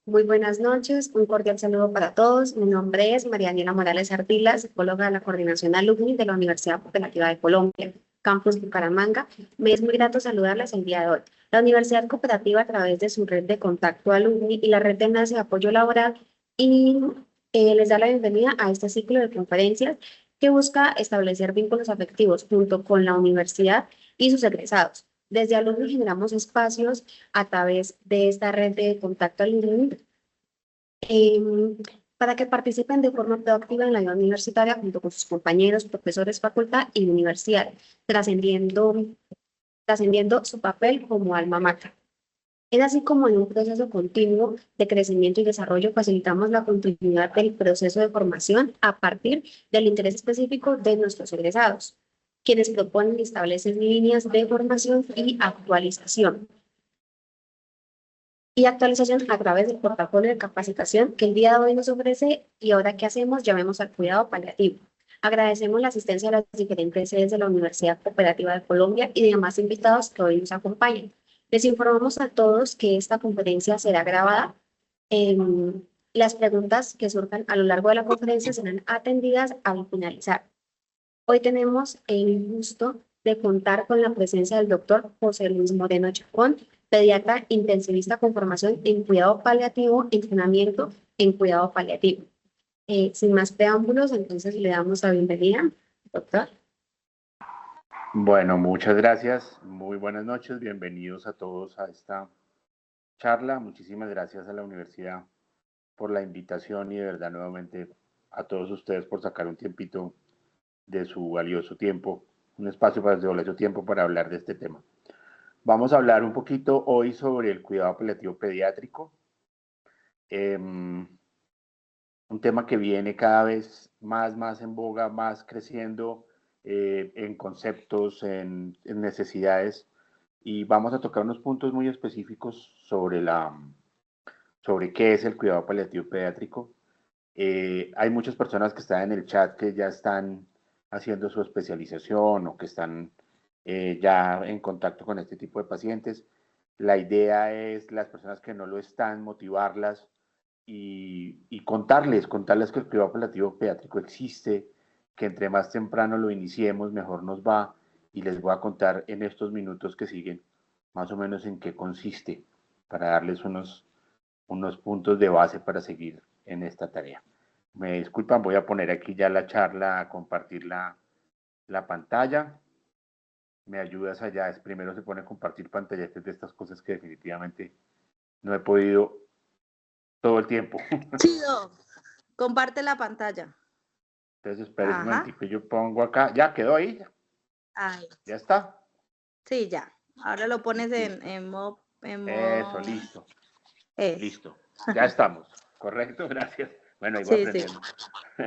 Muy buenas noches, un cordial saludo para todos. Mi nombre es María Daniela Morales Ardila, psicóloga de la Coordinación Alumni de la Universidad Cooperativa de Colombia, Campus Bucaramanga. Me es muy grato saludarlas el día de hoy. La Universidad Cooperativa, a través de su red de contacto alumni y la red de enlace de apoyo laboral, y les da la bienvenida a este ciclo de conferencias que busca establecer vínculos afectivos junto con la universidad y sus egresados. Desde alumni generamos espacios a través de esta red de contacto alumni em, para que participen de forma proactiva en la vida universitaria junto con sus compañeros, profesores, facultad y universidad, trascendiendo su papel como alma mater. Es así como en un proceso continuo de crecimiento y desarrollo facilitamos la continuidad del proceso de formación a partir del interés específico de nuestros egresados, quienes proponen y establecen líneas de formación y actualización a través del portafolio de capacitación que el día de hoy nos ofrece. Y ahora, ¿qué hacemos? Llamemos al cuidado paliativo. Agradecemos la asistencia de las diferentes sedes de la Universidad Cooperativa de Colombia y demás invitados que hoy nos acompañan. Les informamos a todos que esta conferencia será grabada. Las preguntas que surjan a lo largo de la conferencia serán atendidas al finalizar. Hoy tenemos el gusto de contar con la presencia del doctor José Luis Moreno Chacón, pediatra intensivista con formación en cuidado paliativo, entrenamiento en cuidado paliativo. Sin más preámbulos, entonces le damos la bienvenida, doctor. Bueno, muchas gracias. Muy buenas noches. Bienvenidos a todos a esta charla. Muchísimas gracias a la universidad por la invitación y de verdad nuevamente a todos ustedes por sacar un tiempito de su valioso tiempo, un espacio para su valioso tiempo para hablar de este tema. Vamos a hablar un poquito hoy sobre el cuidado paliativo pediátrico, un tema que viene cada vez más en boga, más creciendo en conceptos, en necesidades, y vamos a tocar unos puntos muy específicos sobre qué es el cuidado paliativo pediátrico. Hay muchas personas que están en el chat que ya están haciendo su especialización o que están ya en contacto con este tipo de pacientes. La idea es las personas que no lo están, motivarlas y contarles que el cuidado paliativo pediátrico existe, que entre más temprano lo iniciemos, mejor nos va, y les voy a contar en estos minutos que siguen más o menos en qué consiste, para darles unos puntos de base para seguir en esta tarea. Me disculpan, voy a poner aquí ya la charla, a compartir la pantalla. Me ayudas allá, es primero se pone a compartir pantalla, de estas cosas que definitivamente no he podido todo el tiempo. Sí, comparte la pantalla. Entonces, espera un momentico, yo pongo acá, ya quedó ahí. Ahí. Ya está. Sí, ya. Ahora lo pones en modo... Eso, listo. Eso. Listo. Ya estamos. Correcto, gracias. Bueno, ahí voy aprendiendo. Sí.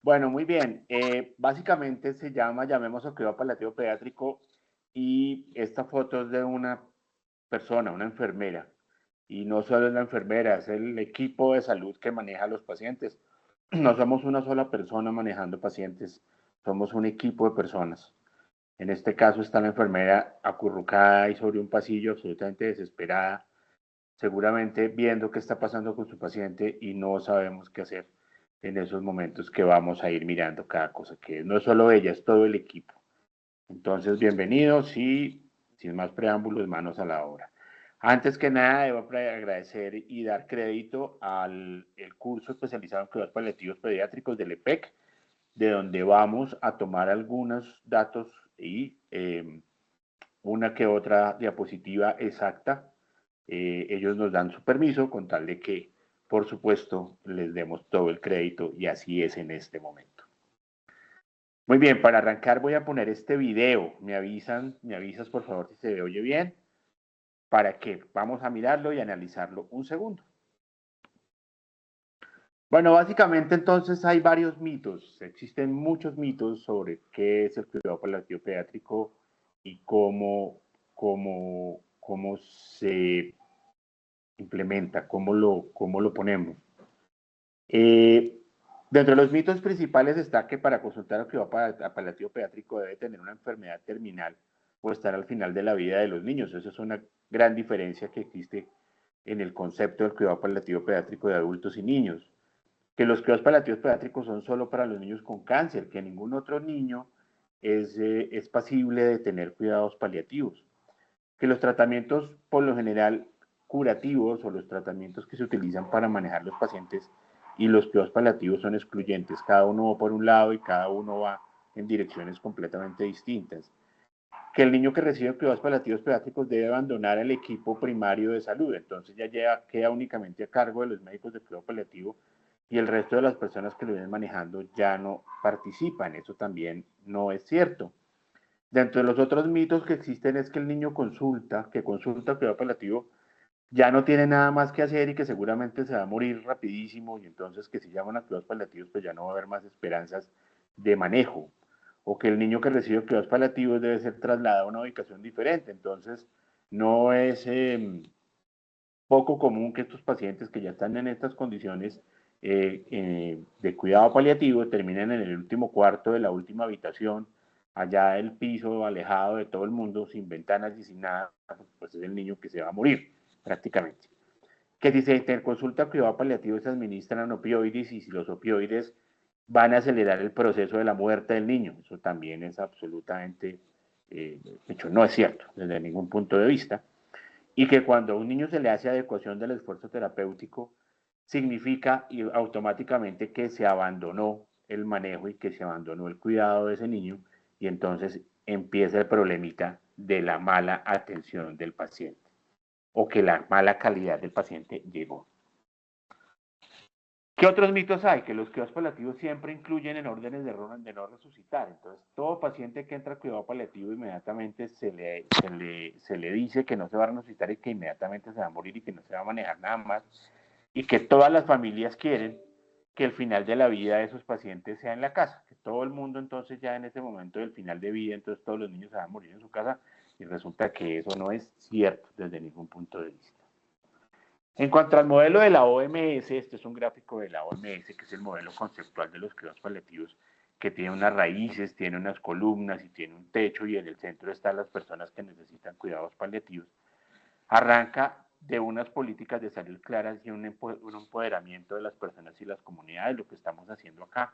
Bueno, muy bien. Básicamente llamemos a cuidado paliativo pediátrico, y esta foto es de una persona, una enfermera. Y no solo es la enfermera, es el equipo de salud que maneja a los pacientes. No somos una sola persona manejando pacientes, somos un equipo de personas. En este caso está la enfermera acurrucada y sobre un pasillo, absolutamente desesperada, seguramente viendo qué está pasando con su paciente, y no sabemos qué hacer en esos momentos que vamos a ir mirando cada cosa, que no es solo ella, es todo el equipo. Entonces, bienvenidos y sin más preámbulos, manos a la obra. Antes que nada, debo agradecer y dar crédito al curso especializado en cuidados paliativos pediátricos del EPEC, de donde vamos a tomar algunos datos y una que otra diapositiva exacta. Ellos nos dan su permiso con tal de que, por supuesto, les demos todo el crédito, y así es en este momento. Muy bien, para arrancar voy a poner este video. Me avisas por favor si se oye bien, para que vamos a mirarlo y analizarlo un segundo. Bueno, básicamente entonces hay varios mitos. Existen muchos mitos sobre qué es el cuidado paliativo pediátrico y cómo se implementa, cómo lo ponemos. Dentro de los mitos principales está que para consultar al cuidado paliativo pediátrico debe tener una enfermedad terminal o estar al final de la vida de los niños. Esa es una gran diferencia que existe en el concepto del cuidado paliativo pediátrico de adultos y niños, que los cuidados paliativos pediátricos son solo para los niños con cáncer, que ningún otro niño es pasible de tener cuidados paliativos, que los tratamientos por lo general curativos o los tratamientos que se utilizan para manejar los pacientes y los cuidados paliativos son excluyentes, cada uno va por un lado y cada uno va en direcciones completamente distintas, que el niño que recibe cuidados paliativos pediátricos debe abandonar el equipo primario de salud, entonces ya queda únicamente a cargo de los médicos de cuidado paliativo y el resto de las personas que lo vienen manejando ya no participan, eso también no es cierto. Dentro de los otros mitos que existen es que el niño que consulta cuidado paliativo, ya no tiene nada más que hacer y que seguramente se va a morir rapidísimo y entonces que si llaman a cuidados paliativos pues ya no va a haber más esperanzas de manejo, o que el niño que recibe cuidados paliativos debe ser trasladado a una ubicación diferente, entonces no es poco común que estos pacientes que ya están en estas condiciones de cuidado paliativo terminen en el último cuarto de la última habitación, allá del piso, alejado de todo el mundo, sin ventanas y sin nada, pues es el niño que se va a morir prácticamente. Que si se interconsulta cuidado paliativo se administran opioides y si los opioides van a acelerar el proceso de la muerte del niño. Eso también es absolutamente, de hecho no es cierto desde ningún punto de vista. Y que cuando a un niño se le hace adecuación del esfuerzo terapéutico, significa automáticamente que se abandonó el manejo y que se abandonó el cuidado de ese niño y entonces empieza el problemita de la mala atención del paciente o que la mala calidad del paciente llegó. ¿Qué otros mitos hay? Que los cuidados paliativos siempre incluyen en órdenes de no resucitar. Entonces, todo paciente que entra a cuidado paliativo inmediatamente se le dice que no se va a resucitar y que inmediatamente se va a morir y que no se va a manejar nada más. Y que todas las familias quieren que el final de la vida de esos pacientes sea en la casa. Que todo el mundo entonces ya en ese momento del final de vida, entonces todos los niños se van a morir en su casa. Y resulta que eso no es cierto desde ningún punto de vista. En cuanto al modelo de la OMS, este es un gráfico de la OMS, que es el modelo conceptual de los cuidados paliativos, que tiene unas raíces, tiene unas columnas y tiene un techo y en el centro están las personas que necesitan cuidados paliativos. Arranca de unas políticas de salud claras y un empoderamiento de las personas y las comunidades, lo que estamos haciendo acá,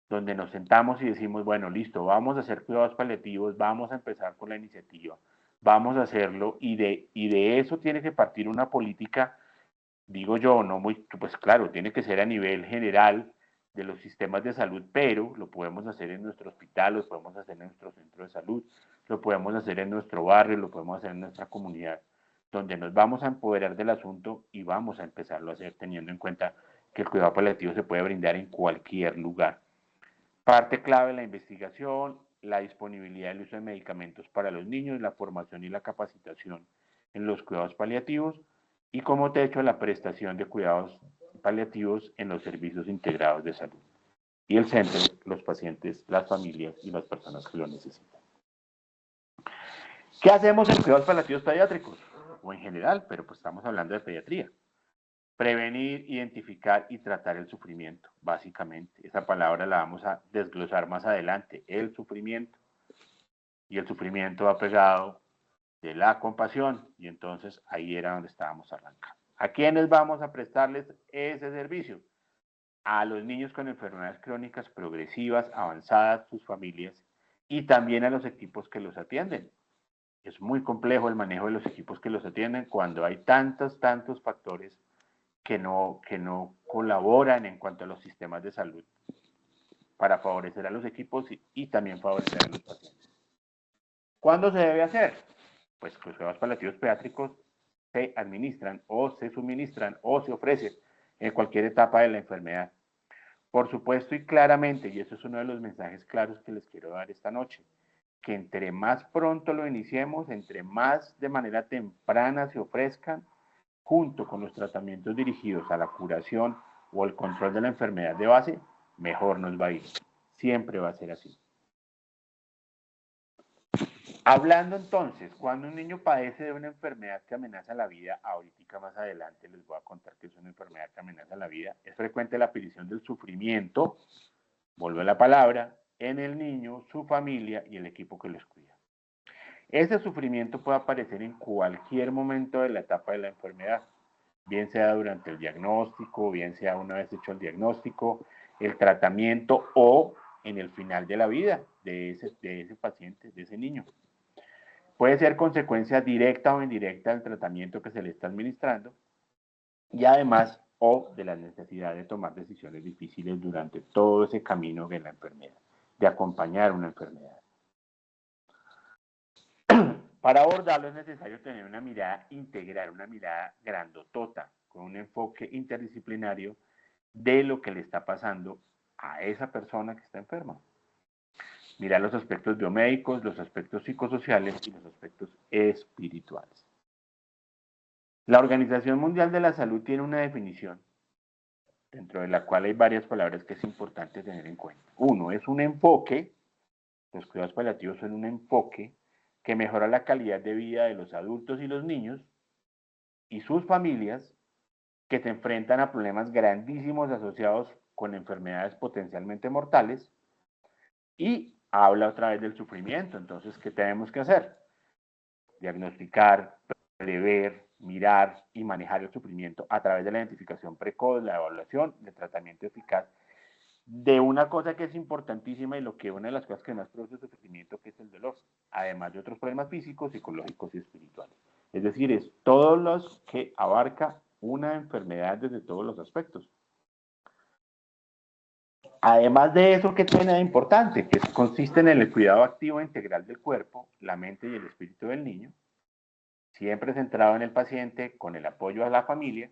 donde nos sentamos y decimos, bueno, listo, vamos a hacer cuidados paliativos, vamos a empezar con la iniciativa, vamos a hacerlo y de eso tiene que partir una política, digo yo, no muy, pues claro, tiene que ser a nivel general de los sistemas de salud, pero lo podemos hacer en nuestro hospital, lo podemos hacer en nuestro centro de salud, lo podemos hacer en nuestro barrio, lo podemos hacer en nuestra comunidad, donde nos vamos a empoderar del asunto y vamos a empezarlo a hacer teniendo en cuenta que el cuidado paliativo se puede brindar en cualquier lugar. Parte clave la investigación, la disponibilidad del uso de medicamentos para los niños, la formación y la capacitación en los cuidados paliativos y como techo la prestación de cuidados paliativos en los servicios integrados de salud. Y el centro, los pacientes, las familias y las personas que lo necesitan. ¿Qué hacemos en cuidados paliativos pediátricos? O en general, pero pues estamos hablando de pediatría. Prevenir, identificar y tratar el sufrimiento, básicamente. Esa palabra la vamos a desglosar más adelante, el sufrimiento. Y el sufrimiento va pegado de la compasión, y entonces ahí era donde estábamos arrancando. ¿A quiénes vamos a prestarles ese servicio? A los niños con enfermedades crónicas progresivas, avanzadas, sus familias, y también a los equipos que los atienden. Es muy complejo el manejo de los equipos que los atienden cuando hay tantos factores que no colaboran en cuanto a los sistemas de salud para favorecer a los equipos y también favorecer a los pacientes. ¿Cuándo se debe hacer? Pues los cuidados paliativos pediátricos se administran o se suministran o se ofrecen en cualquier etapa de la enfermedad. Por supuesto y claramente, y eso es uno de los mensajes claros que les quiero dar esta noche, que entre más pronto lo iniciemos, entre más de manera temprana se ofrezcan, junto con los tratamientos dirigidos a la curación o el control de la enfermedad de base, mejor nos va a ir. Siempre va a ser así. Hablando entonces, cuando un niño padece de una enfermedad que amenaza la vida, ahorita más adelante les voy a contar que es una enfermedad que amenaza la vida, es frecuente la aparición del sufrimiento, vuelvo a la palabra, en el niño, su familia y el equipo que los cuida. Ese sufrimiento puede aparecer en cualquier momento de la etapa de la enfermedad. bien sea durante el diagnóstico, bien sea una vez hecho el diagnóstico, el tratamiento o en el final de la vida de ese paciente, de ese niño. Puede ser consecuencia directa o indirecta del tratamiento que se le está administrando y además o de la necesidad de tomar decisiones difíciles durante todo ese camino de la enfermedad, de acompañar una enfermedad. Para abordarlo es necesario tener una mirada integral, una mirada grandotota, con un enfoque interdisciplinario de lo que le está pasando a esa persona que está enferma. Mirar los aspectos biomédicos, los aspectos psicosociales y los aspectos espirituales. La Organización Mundial de la Salud tiene una definición, dentro de la cual hay varias palabras que es importante tener en cuenta. Uno, es un enfoque, los cuidados paliativos son un enfoque que mejora la calidad de vida de los adultos y los niños y sus familias que se enfrentan a problemas grandísimos asociados con enfermedades potencialmente mortales y habla otra vez del sufrimiento. Entonces, ¿qué tenemos que hacer? Diagnosticar, prever, mirar y manejar el sufrimiento a través de la identificación precoz, la evaluación, el tratamiento eficaz de una cosa que es importantísima y una de las cosas que más produce sufrimiento, que es el dolor, además de otros problemas físicos, psicológicos y espirituales. Es decir, es todos los que abarca una enfermedad desde todos los aspectos. Además de eso, ¿qué tiene de importante? Que consiste en el cuidado activo integral del cuerpo, la mente y el espíritu del niño, siempre centrado en el paciente, con el apoyo a la familia,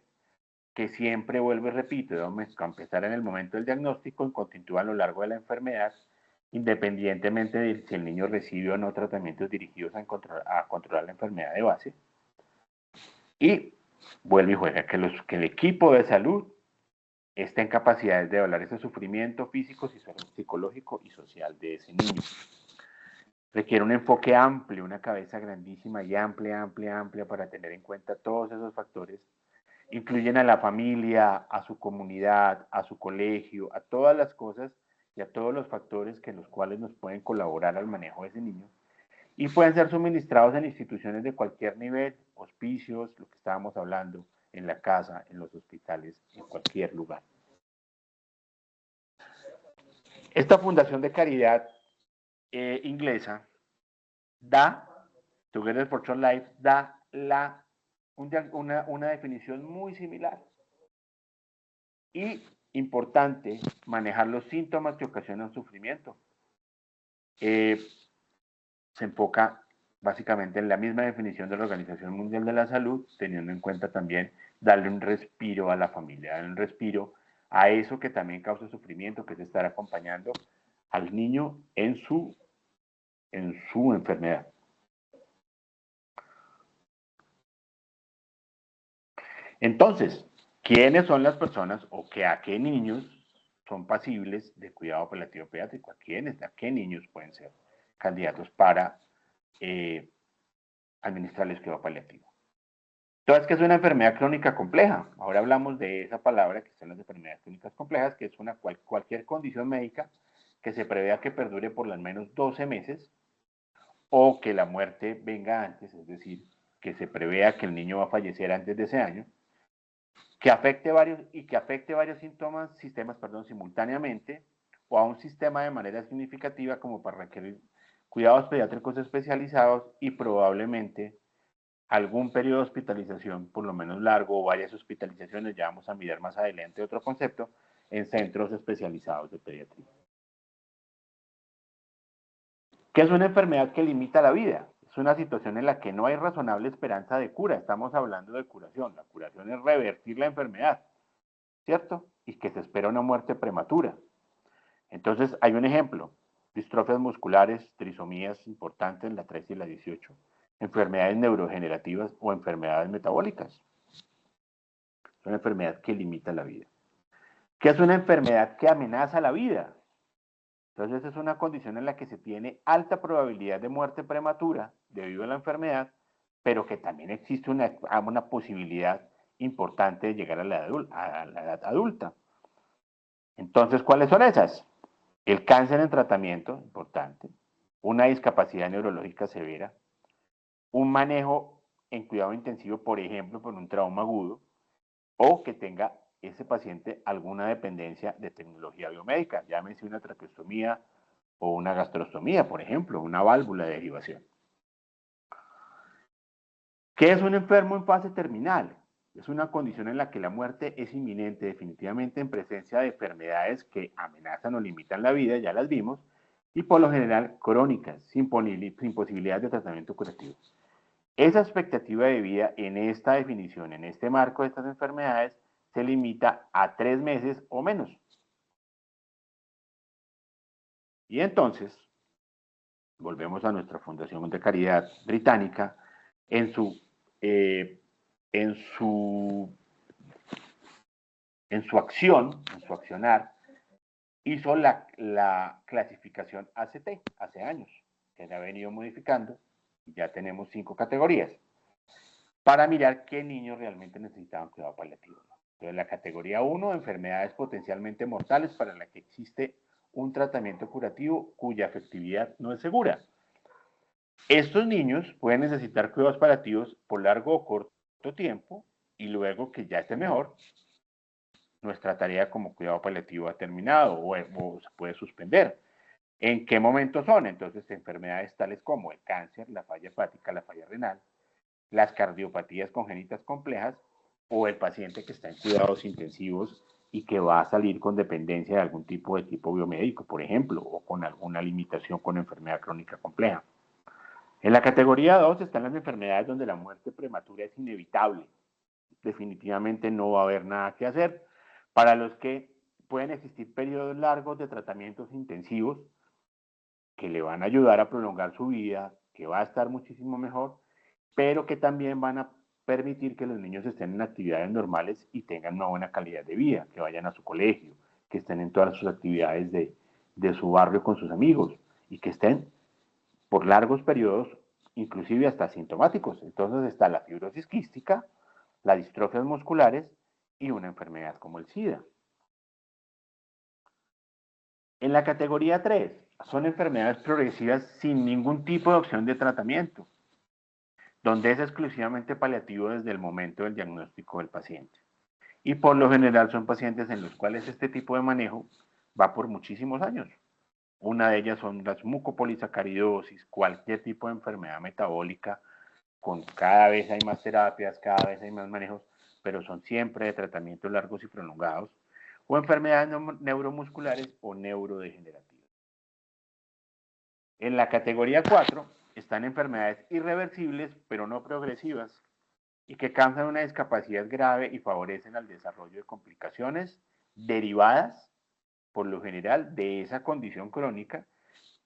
que siempre, vuelvo y repito, a empezar en el momento del diagnóstico y continúa a lo largo de la enfermedad, independientemente de si el niño recibe o no tratamientos dirigidos a controlar la enfermedad de base. Y vuelve y juega, que el equipo de salud esté en capacidades de evaluar ese sufrimiento físico, psicológico y social de ese niño. Requiere un enfoque amplio, una cabeza grandísima y amplia para tener en cuenta todos esos factores. Incluyen a la familia, a su comunidad, a su colegio, a todas las cosas y a todos los factores que los cuales nos pueden colaborar al manejo de ese niño. Y pueden ser suministrados en instituciones de cualquier nivel, hospicios, lo que estábamos hablando, en la casa, en los hospitales, en cualquier lugar. Esta fundación de caridad inglesa Together for Child Life, da una definición muy similar. Y importante, manejar los síntomas que ocasionan sufrimiento. Se enfoca básicamente en la misma definición de la Organización Mundial de la Salud, teniendo en cuenta también darle un respiro a la familia, darle un respiro a eso que también causa sufrimiento, que es estar acompañando al niño en su enfermedad. Entonces, ¿quiénes son las personas o a qué niños son pasibles de cuidado paliativo pediátrico? ¿A qué niños pueden ser candidatos para administrarles cuidado paliativo? Entonces, ¿qué es una enfermedad crónica compleja? Ahora hablamos de esa palabra que son las enfermedades crónicas complejas, que es cualquier condición médica que se prevea que perdure por al menos 12 meses o que la muerte venga antes, es decir, que se prevea que el niño va a fallecer antes de ese año, que afecte varios sistemas simultáneamente o a un sistema de manera significativa como para requerir cuidados pediátricos especializados y probablemente algún periodo de hospitalización por lo menos largo o varias hospitalizaciones, ya vamos a mirar más adelante otro concepto, en centros especializados de pediatría. ¿Qué es una enfermedad que limita la vida? Es una situación en la que no hay razonable esperanza de cura. Estamos hablando de curación. La curación es revertir la enfermedad, ¿cierto? Y que se espera una muerte prematura. Entonces, hay un ejemplo. Distrofias musculares, trisomías importantes, la 13 y la 18. Enfermedades neurodegenerativas o enfermedades metabólicas. Es una enfermedad que limita la vida. ¿Qué es una enfermedad que amenaza la vida? Entonces es una condición en la que se tiene alta probabilidad de muerte prematura debido a la enfermedad, pero que también existe una posibilidad importante de llegar a la edad adulta. Entonces, ¿cuáles son esas? El cáncer en tratamiento, importante, una discapacidad neurológica severa, un manejo en cuidado intensivo, por ejemplo, por un trauma agudo, o que tenga ese paciente alguna dependencia de tecnología biomédica, llámese una traqueostomía o una gastrostomía, por ejemplo, una válvula de derivación. ¿Qué es un enfermo en fase terminal? Es una condición en la que la muerte es inminente, definitivamente en presencia de enfermedades que amenazan o limitan la vida, ya las vimos, y por lo general crónicas, sin posibilidad de tratamiento curativo. Esa expectativa de vida en esta definición, en este marco de estas enfermedades, se limita a 3 meses o menos. Y entonces, volvemos a nuestra Fundación de Caridad Británica, en su acción, en su accionar, hizo la clasificación ACT hace años, que se ha venido modificando, y ya tenemos 5 categorías, para mirar qué niños realmente necesitaban cuidado paliativo. Entonces, la categoría 1, enfermedades potencialmente mortales para las que existe un tratamiento curativo cuya efectividad no es segura. Estos niños pueden necesitar cuidados paliativos por largo o corto tiempo y luego que ya esté mejor, nuestra tarea como cuidado paliativo ha terminado o se puede suspender. ¿En qué momentos son? Entonces, enfermedades tales como el cáncer, la falla hepática, la falla renal, las cardiopatías congénitas complejas o el paciente que está en cuidados intensivos y que va a salir con dependencia de algún tipo de tipo biomédico, por ejemplo, o con alguna limitación con enfermedad crónica compleja. En la categoría 2 están las enfermedades donde la muerte prematura es inevitable. Definitivamente no va a haber nada que hacer. Para los que pueden existir periodos largos de tratamientos intensivos que le van a ayudar a prolongar su vida, que va a estar muchísimo mejor, pero que también van a permitir que los niños estén en actividades normales y tengan una buena calidad de vida, que vayan a su colegio, que estén en todas sus actividades de su barrio con sus amigos y que estén por largos periodos, inclusive hasta asintomáticos. Entonces está la fibrosis quística, las distrofias musculares y una enfermedad como el SIDA. En la categoría 3 son enfermedades progresivas sin ningún tipo de opción de tratamiento, donde es exclusivamente paliativo desde el momento del diagnóstico del paciente. Y por lo general son pacientes en los cuales este tipo de manejo va por muchísimos años. Una de ellas son las mucopolisacaridosis, cualquier tipo de enfermedad metabólica, con cada vez hay más terapias, cada vez hay más manejos, pero son siempre de tratamientos largos y prolongados, o enfermedades neuromusculares o neurodegenerativas. En la categoría 4 están enfermedades irreversibles, pero no progresivas, y que causan una discapacidad grave y favorecen al desarrollo de complicaciones derivadas, por lo general, de esa condición crónica,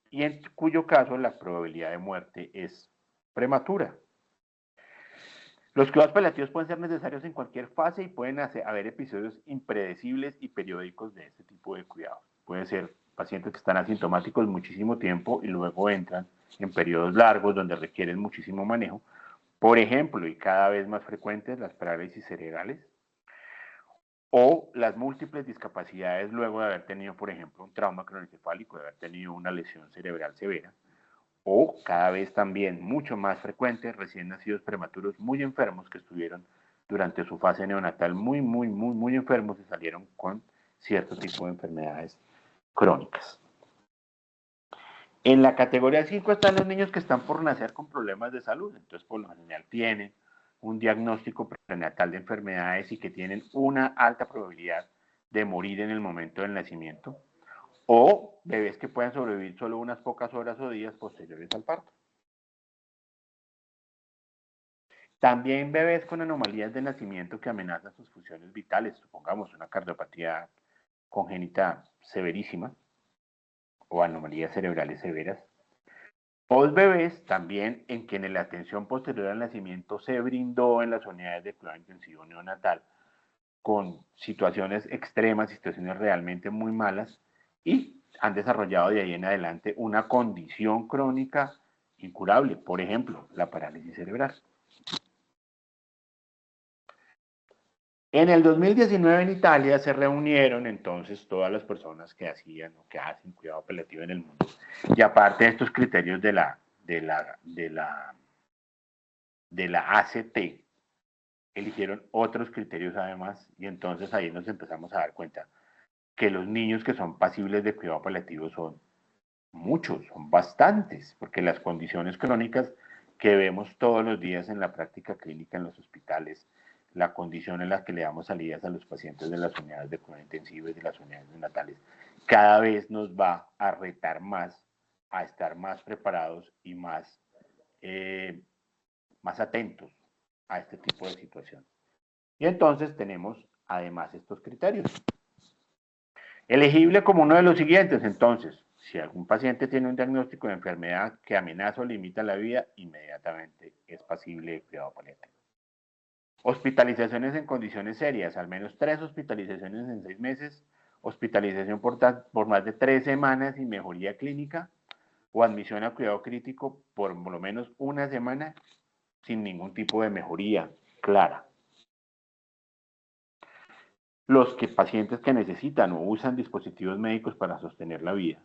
y en cuyo caso la probabilidad de muerte es prematura. Los cuidados paliativos pueden ser necesarios en cualquier fase y pueden haber episodios impredecibles y periódicos de este tipo de cuidados. Pueden ser pacientes que están asintomáticos muchísimo tiempo y luego entran en periodos largos donde requieren muchísimo manejo. Por ejemplo, y cada vez más frecuentes, las parálisis cerebrales o las múltiples discapacidades luego de haber tenido, por ejemplo, un trauma craneoencefálico, de haber tenido una lesión cerebral severa, o cada vez también mucho más frecuentes, recién nacidos prematuros muy enfermos que estuvieron durante su fase neonatal muy enfermos y salieron con cierto tipo de enfermedades crónicas. En la categoría 5 están los niños que están por nacer con problemas de salud, entonces por lo general tienen un diagnóstico prenatal de enfermedades y que tienen una alta probabilidad de morir en el momento del nacimiento, o bebés que pueden sobrevivir solo unas pocas horas o días posteriores al parto. También bebés con anomalías de nacimiento que amenazan sus funciones vitales, supongamos una cardiopatía congénita severísima o anomalías cerebrales severas. O bebés también en quienes la atención posterior al nacimiento se brindó en las unidades de cuidado intensivo neonatal con situaciones extremas, situaciones realmente muy malas y han desarrollado de ahí en adelante una condición crónica incurable, por ejemplo, la parálisis cerebral. En el 2019 en Italia se reunieron entonces todas las personas que hacían o que hacen cuidado paliativo en el mundo. Y aparte de estos criterios de la ACT, eligieron otros criterios además, y entonces ahí nos empezamos a dar cuenta que los niños que son pasibles de cuidado paliativo son muchos, son bastantes, porque las condiciones crónicas que vemos todos los días en la práctica clínica en los hospitales, la condición en la que le damos salidas a los pacientes de las unidades de cuidado intensivo y de las unidades neonatales, cada vez nos va a retar más a estar más preparados y más atentos a este tipo de situaciones. Y entonces tenemos además estos criterios. Elegible como uno de los siguientes, entonces, si algún paciente tiene un diagnóstico de enfermedad que amenaza o limita la vida, inmediatamente es pasible de cuidado paliativo. Hospitalizaciones en condiciones serias, al menos 3 hospitalizaciones en 6 meses, hospitalización por más de 3 semanas y mejoría clínica, o admisión a cuidado crítico por lo menos 1 semana sin ningún tipo de mejoría clara. Los pacientes que necesitan o usan dispositivos médicos para sostener la vida.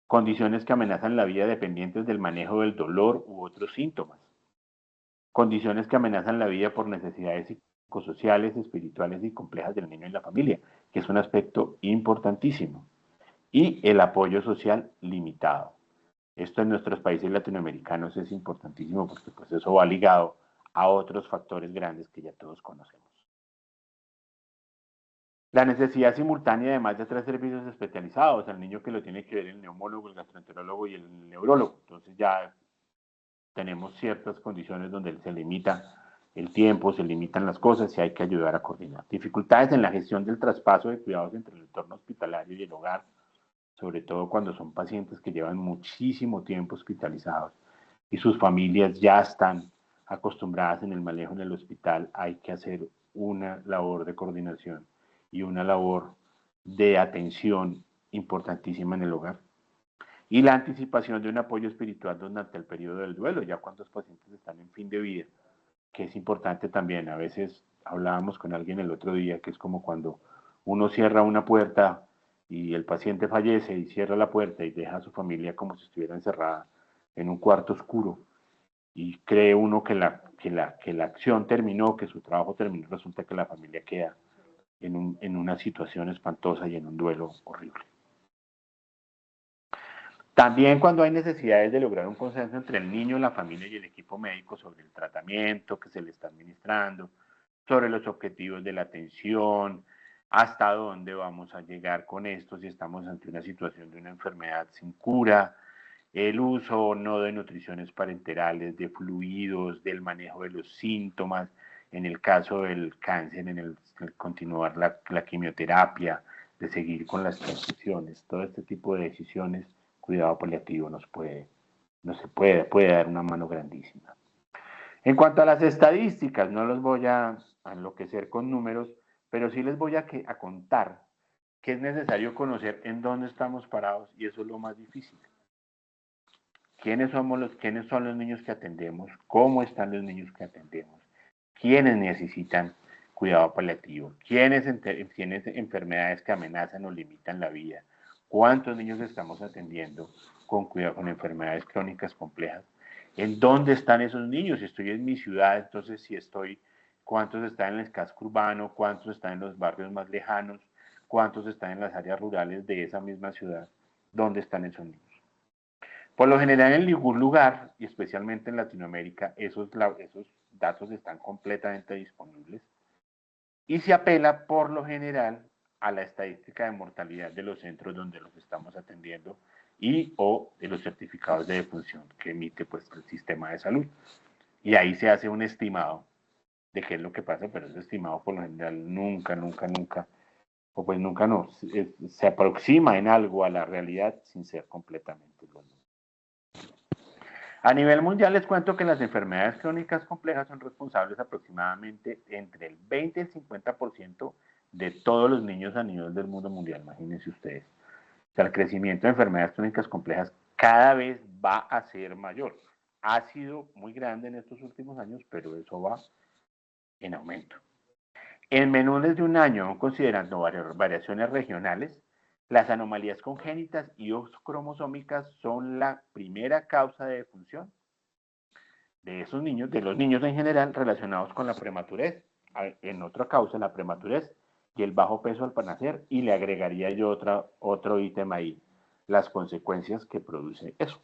Condiciones que amenazan la vida dependientes del manejo del dolor u otros síntomas. Condiciones que amenazan la vida por necesidades psicosociales, espirituales y complejas del niño y la familia, que es un aspecto importantísimo. Y el apoyo social limitado. Esto en nuestros países latinoamericanos es importantísimo porque pues eso va ligado a otros factores grandes que ya todos conocemos. La necesidad simultánea de más de 3 servicios especializados, al niño que lo tiene que ver el neumólogo, el gastroenterólogo y el neurólogo. Entonces ya tenemos ciertas condiciones donde se limita el tiempo, se limitan las cosas y hay que ayudar a coordinar. Dificultades en la gestión del traspaso de cuidados entre el entorno hospitalario y el hogar, sobre todo cuando son pacientes que llevan muchísimo tiempo hospitalizados y sus familias ya están acostumbradas en el manejo en el hospital. Hay que hacer una labor de coordinación y una labor de atención importantísima en el hogar. Y la anticipación de un apoyo espiritual durante el periodo del duelo, ya cuando los pacientes están en fin de vida, que es importante también. A veces hablábamos con alguien el otro día que es como cuando uno cierra una puerta y el paciente fallece y cierra la puerta y deja a su familia como si estuviera encerrada en un cuarto oscuro y cree uno que la acción terminó, que su trabajo terminó, resulta que la familia queda en una situación espantosa y en un duelo horrible. También cuando hay necesidades de lograr un consenso entre el niño, la familia y el equipo médico sobre el tratamiento que se le está administrando, sobre los objetivos de la atención, hasta dónde vamos a llegar con esto si estamos ante una situación de una enfermedad sin cura, el uso o no de nutriciones parenterales, de fluidos, del manejo de los síntomas, en el caso del cáncer, en el continuar la quimioterapia, de seguir con las transfusiones, todo este tipo de decisiones, cuidado paliativo puede dar una mano grandísima. En cuanto a las estadísticas, no los voy a enloquecer con números, pero sí les voy a contar que es necesario conocer en dónde estamos parados y eso es lo más difícil. ¿Quiénes son los niños que atendemos? ¿Cómo están los niños que atendemos? ¿Quiénes necesitan cuidado paliativo? ¿Quiénes tienen enfermedades que amenazan o limitan la vida? ¿Cuántos niños estamos atendiendo con enfermedades crónicas complejas? ¿En dónde están esos niños? Si estoy en mi ciudad, entonces ¿cuántos están en el casco urbano? ¿Cuántos están en los barrios más lejanos? ¿Cuántos están en las áreas rurales de esa misma ciudad? ¿Dónde están esos niños? Por lo general, en ningún lugar, y especialmente en Latinoamérica, esos datos están completamente disponibles y se apela por lo general a la estadística de mortalidad de los centros donde los estamos atendiendo y o de los certificados de defunción que emite pues el sistema de salud. Y ahí se hace un estimado de qué es lo que pasa, pero ese estimado por lo general nunca, o pues nunca no, se aproxima en algo a la realidad sin ser completamente lo mismo. A nivel mundial les cuento que las enfermedades crónicas complejas son responsables aproximadamente entre el 20 y el 50% de todos los niños a nivel del mundo mundial, imagínense ustedes. O sea, el crecimiento de enfermedades crónicas complejas cada vez va a ser mayor. Ha sido muy grande en estos últimos años, pero eso va en aumento. En menores de un año, considerando variaciones regionales, las anomalías congénitas y o cromosómicas son la primera causa de defunción de esos niños, de los niños en general, relacionados con la prematurez, en otra causa, la prematurez y el bajo peso al nacer, y le agregaría yo otro ítem ahí, las consecuencias que produce eso.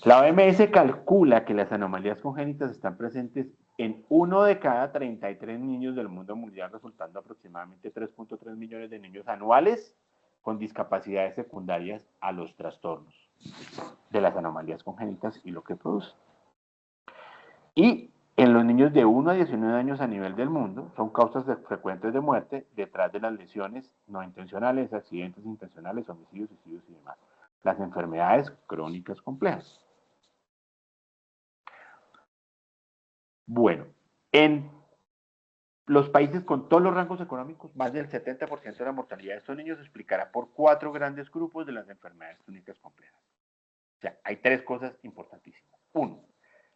La OMS calcula que las anomalías congénitas están presentes en 1 de cada 33 niños del mundo mundial, resultando aproximadamente 3.3 millones de niños anuales con discapacidades secundarias a los trastornos de las anomalías congénitas y lo que produce. Y en los niños de 1 a 19 años a nivel del mundo son causas frecuentes de muerte detrás de las lesiones no intencionales, accidentes intencionales, homicidios, suicidios y demás. Las enfermedades crónicas complejas. Bueno, en los países con todos los rangos económicos, más del 70% de la mortalidad de estos niños se explicará por 4 grandes grupos de las enfermedades crónicas complejas. O sea, hay 3 cosas importantísimas. 1,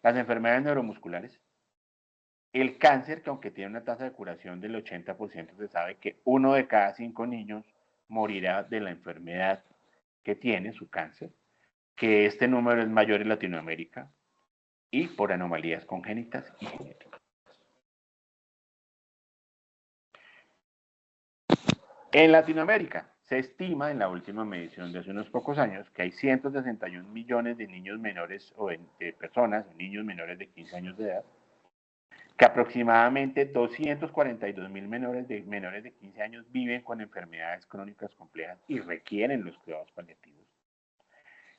las enfermedades neuromusculares. El cáncer, que aunque tiene una tasa de curación del 80%, se sabe que 1 de cada 5 niños morirá de la enfermedad que tiene, su cáncer, que este número es mayor en Latinoamérica, y por anomalías congénitas y genéticas. En Latinoamérica, se estima en la última medición de hace unos pocos años que hay 161 millones de niños menores o de personas, niños menores de 15 años de edad, que aproximadamente 242.000 menores de 15 años viven con enfermedades crónicas complejas y requieren los cuidados paliativos.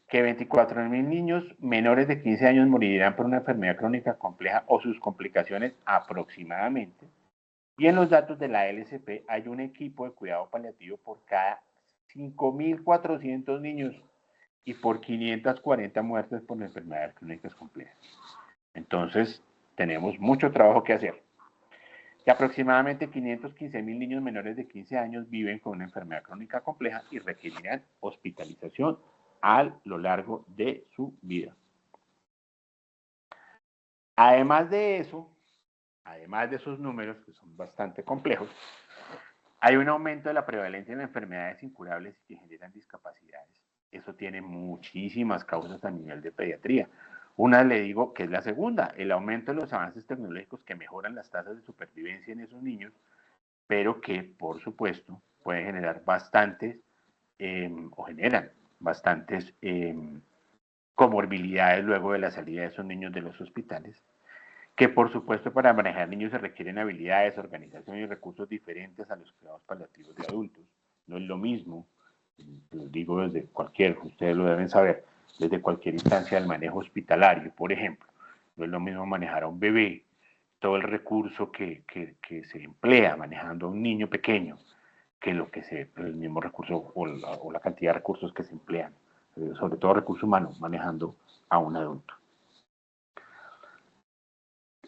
Que 24.000 niños menores de 15 años morirán por una enfermedad crónica compleja o sus complicaciones aproximadamente. Y en los datos de la LSP hay un equipo de cuidado paliativo por cada 5.400 niños y por 540 muertes por enfermedades crónicas complejas. Entonces, tenemos mucho trabajo que hacer. Y aproximadamente 515.000 niños menores de 15 años viven con una enfermedad crónica compleja y requerirán hospitalización a lo largo de su vida. Además de eso, además de esos números que son bastante complejos, hay un aumento de la prevalencia en enfermedades incurables que generan discapacidades. Eso tiene muchísimas causas a nivel de pediatría. Una le digo que es la segunda, el aumento de los avances tecnológicos que mejoran las tasas de supervivencia en esos niños, pero que, por supuesto, pueden generar bastantes, o generan bastantes comorbilidades luego de la salida de esos niños de los hospitales, que por supuesto para manejar niños se requieren habilidades, organización y recursos diferentes a los cuidados paliativos de adultos. No es lo mismo, lo digo desde cualquier, ustedes lo deben saber, desde cualquier instancia del manejo hospitalario, por ejemplo. No es lo mismo manejar a un bebé, todo el recurso que se emplea manejando a un niño pequeño, que el mismo recurso o la cantidad de recursos que se emplean, sobre todo recurso humano, manejando a un adulto.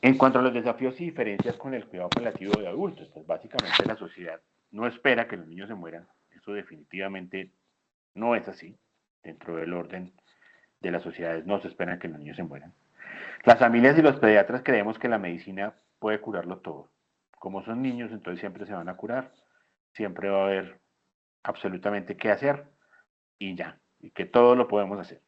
En cuanto a los desafíos y diferencias con el cuidado paliativo de adultos, pues básicamente la sociedad no espera que los niños se mueran, eso definitivamente no es así, dentro del orden de las sociedades no se espera que los niños se mueran. Las familias y los pediatras creemos que la medicina puede curarlo todo. Como son niños, entonces siempre se van a curar, siempre va a haber absolutamente qué hacer y ya, y que todo lo podemos hacer.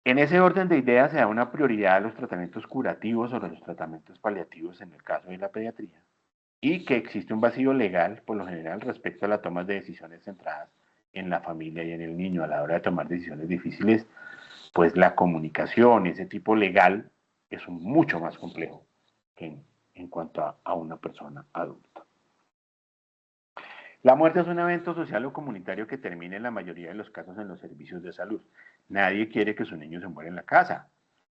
En ese orden de ideas se da una prioridad a los tratamientos curativos sobre los tratamientos paliativos en el caso de la pediatría, y que existe un vacío legal, por lo general, respecto a la toma de decisiones centradas en la familia y en el niño. A la hora de tomar decisiones difíciles, pues la comunicación, ese tipo legal, es mucho más complejo que en cuanto a una persona adulta. La muerte es un evento social o comunitario que termina en la mayoría de los casos en los servicios de salud. Nadie quiere que su niño se muera en la casa.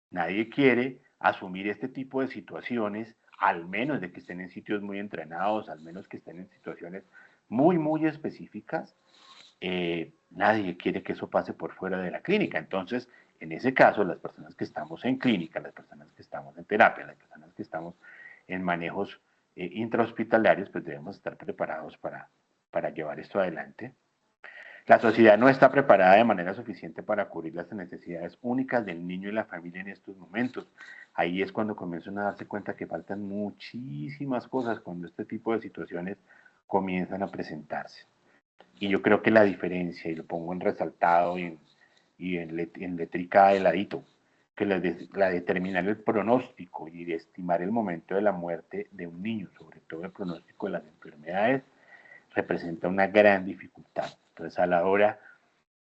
Nadie quiere asumir este tipo de situaciones, al menos de que estén en sitios muy entrenados, al menos que estén en situaciones muy, muy específicas. Nadie quiere que eso pase por fuera de la clínica. Entonces, en ese caso, las personas que estamos en clínica, las personas que estamos en terapia, las personas que estamos en manejos intrahospitalarios, pues debemos estar preparados para llevar esto adelante. La sociedad no está preparada de manera suficiente para cubrir las necesidades únicas del niño y la familia en estos momentos. Ahí es cuando comienzan a darse cuenta que faltan muchísimas cosas cuando este tipo de situaciones comienzan a presentarse. Y yo creo que la diferencia, y lo pongo en resaltado y en letrica de ladito, que la determinar el pronóstico y de estimar el momento de la muerte de un niño, sobre todo el pronóstico de las enfermedades, representa una gran dificultad. Entonces, a la hora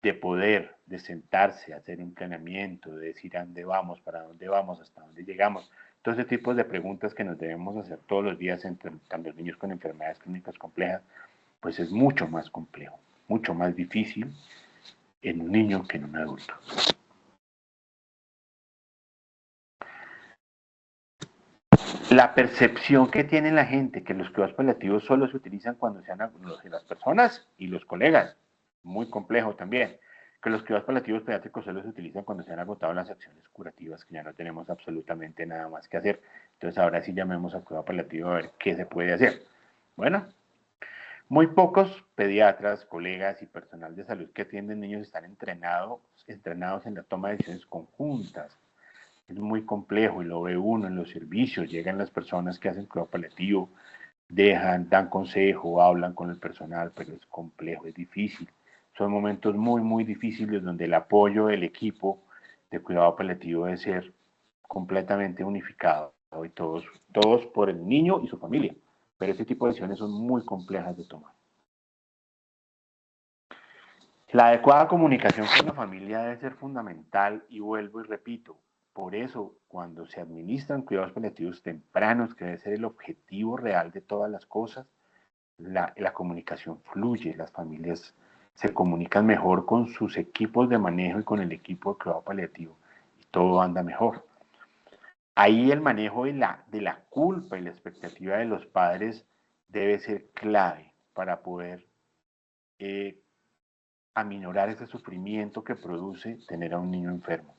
de poder, de sentarse, hacer un planeamiento, de decir a dónde vamos, para dónde vamos, hasta dónde llegamos, todo ese tipo de preguntas que nos debemos hacer todos los días entre los niños con enfermedades crónicas complejas, pues es mucho más complejo, mucho más difícil en un niño que en un adulto. La percepción que tiene la gente que los cuidados paliativos solo se utilizan cuando sean las personas y los colegas, muy complejo también, que los cuidados paliativos pediátricos solo se utilizan cuando se han agotado las acciones curativas, que ya no tenemos absolutamente nada más que hacer. Entonces ahora sí llamemos al cuidado paliativo a ver qué se puede hacer. Bueno, muy pocos pediatras, colegas y personal de salud que atienden niños están entrenados en la toma de decisiones conjuntas. Es muy complejo y lo ve uno en los servicios, llegan las personas que hacen cuidado paliativo, dan consejo, hablan con el personal, pero es complejo, es difícil. Son momentos muy, muy difíciles donde el apoyo del equipo de cuidado paliativo debe ser completamente unificado y todos por el niño y su familia. Pero este tipo de decisiones son muy complejas de tomar. La adecuada comunicación con la familia debe ser fundamental y vuelvo y repito, por eso cuando se administran cuidados paliativos tempranos, que debe ser el objetivo real de todas las cosas, la comunicación fluye, las familias se comunican mejor con sus equipos de manejo y con el equipo de cuidado paliativo y todo anda mejor. Ahí el manejo de la culpa y la expectativa de los padres debe ser clave para poder aminorar ese sufrimiento que produce tener a un niño enfermo.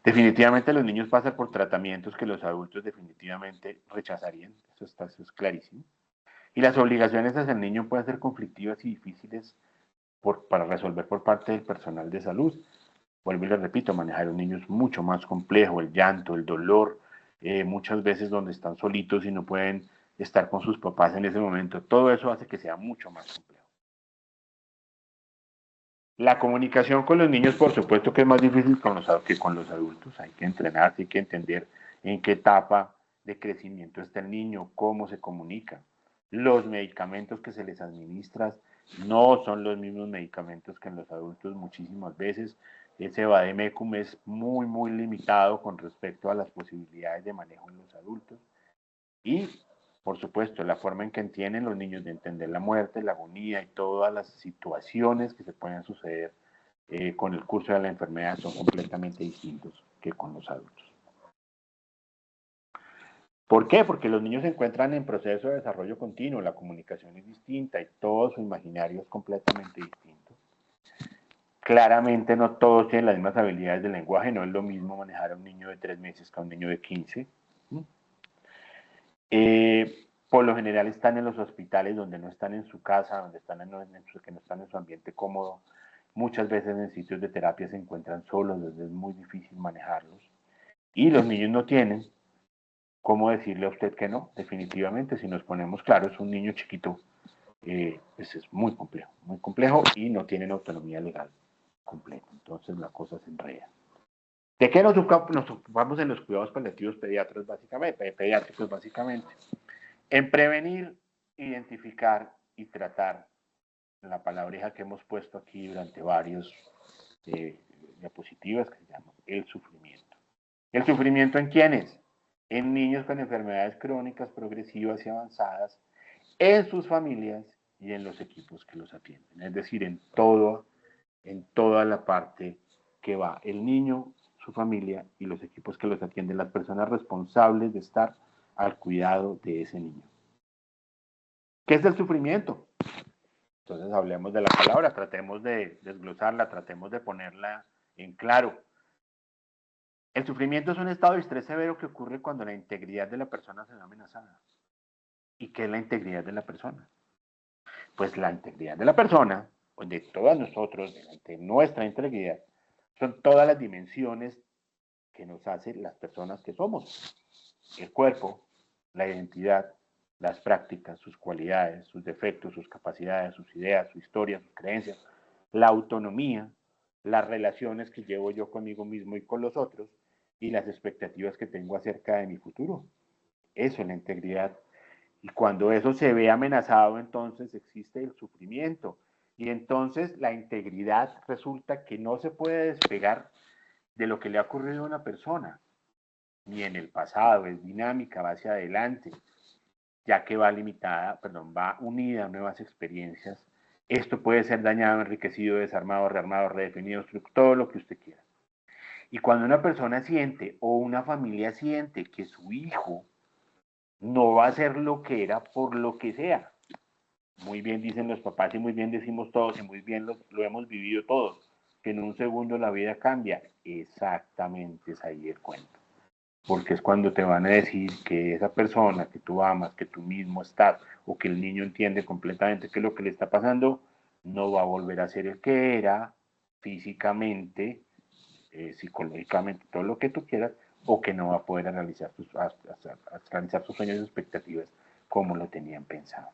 Definitivamente los niños pasan por tratamientos que los adultos definitivamente rechazarían, eso es clarísimo. Y las obligaciones hacia el niño pueden ser conflictivas y difíciles para resolver por parte del personal de salud. Vuelvo y le repito, manejar a un niño es mucho más complejo, el llanto, el dolor, muchas veces donde están solitos y no pueden estar con sus papás en ese momento, todo eso hace que sea mucho más complejo. La comunicación con los niños, por supuesto que es más difícil que con los adultos. Hay que entrenarse, hay que entender en qué etapa de crecimiento está el niño, cómo se comunica. Los medicamentos que se les administran no son los mismos medicamentos que en los adultos muchísimas veces. Ese vademecum es muy, muy limitado con respecto a las posibilidades de manejo en los adultos. Y por supuesto, la forma en que entienden los niños de entender la muerte, la agonía y todas las situaciones que se pueden suceder con el curso de la enfermedad son completamente distintos que con los adultos. ¿Por qué? Porque los niños se encuentran en proceso de desarrollo continuo, la comunicación es distinta y todo su imaginario es completamente distinto. Claramente no todos tienen las mismas habilidades de lenguaje, no es lo mismo manejar a un niño de 3 meses que a un niño de 15. Por lo general están en los hospitales donde no están en su casa, donde que no están en su ambiente cómodo. Muchas veces en sitios de terapia se encuentran solos, donde es muy difícil manejarlos. Y los niños no tienen cómo decirle a usted que no, definitivamente. Si nos ponemos claros, un niño chiquito pues es muy complejo y no tienen autonomía legal completa. Entonces la cosa se enreda. ¿De qué nos ocupamos en los cuidados paliativos pediátricos básicamente? En prevenir, identificar y tratar la palabreja que hemos puesto aquí durante varios diapositivas que se llama el sufrimiento. ¿El sufrimiento en quiénes? En niños con enfermedades crónicas, progresivas y avanzadas, en sus familias y en los equipos que los atienden. Es decir, en toda la parte que va el niño, su familia y los equipos que los atienden, las personas responsables de estar al cuidado de ese niño. ¿Qué es el sufrimiento? Entonces hablemos de la palabra, tratemos de desglosarla, tratemos de ponerla en claro. El sufrimiento es un estado de estrés severo que ocurre cuando la integridad de la persona se ve amenazada. ¿Y qué es la integridad de la persona? Pues la integridad de la persona, o de todos nosotros, de nuestra integridad, son todas las dimensiones que nos hacen las personas que somos. El cuerpo, la identidad, las prácticas, sus cualidades, sus defectos, sus capacidades, sus ideas, su historia, sus creencias, la autonomía, las relaciones que llevo yo conmigo mismo y con los otros, y las expectativas que tengo acerca de mi futuro. Eso es la integridad. Y cuando eso se ve amenazado, entonces existe el sufrimiento. Y entonces la integridad resulta que no se puede despegar de lo que le ha ocurrido a una persona, ni en el pasado, es dinámica, va hacia adelante, ya que va limitada, perdón, va unida a nuevas experiencias. Esto puede ser dañado, enriquecido, desarmado, rearmado, redefinido, todo lo que usted quiera. Y cuando una persona siente o una familia siente que su hijo no va a ser lo que era por lo que sea, muy bien dicen los papás y muy bien decimos todos y muy bien lo hemos vivido todos, que en un segundo la vida cambia. Exactamente es ahí el cuento. Porque es cuando te van a decir que esa persona que tú amas, que tú mismo estás, o que el niño entiende completamente que lo que le está pasando no va a volver a ser el que era físicamente, psicológicamente, todo lo que tú quieras, o que no va a poder realizar realizar sus sueños y expectativas como lo tenían pensado.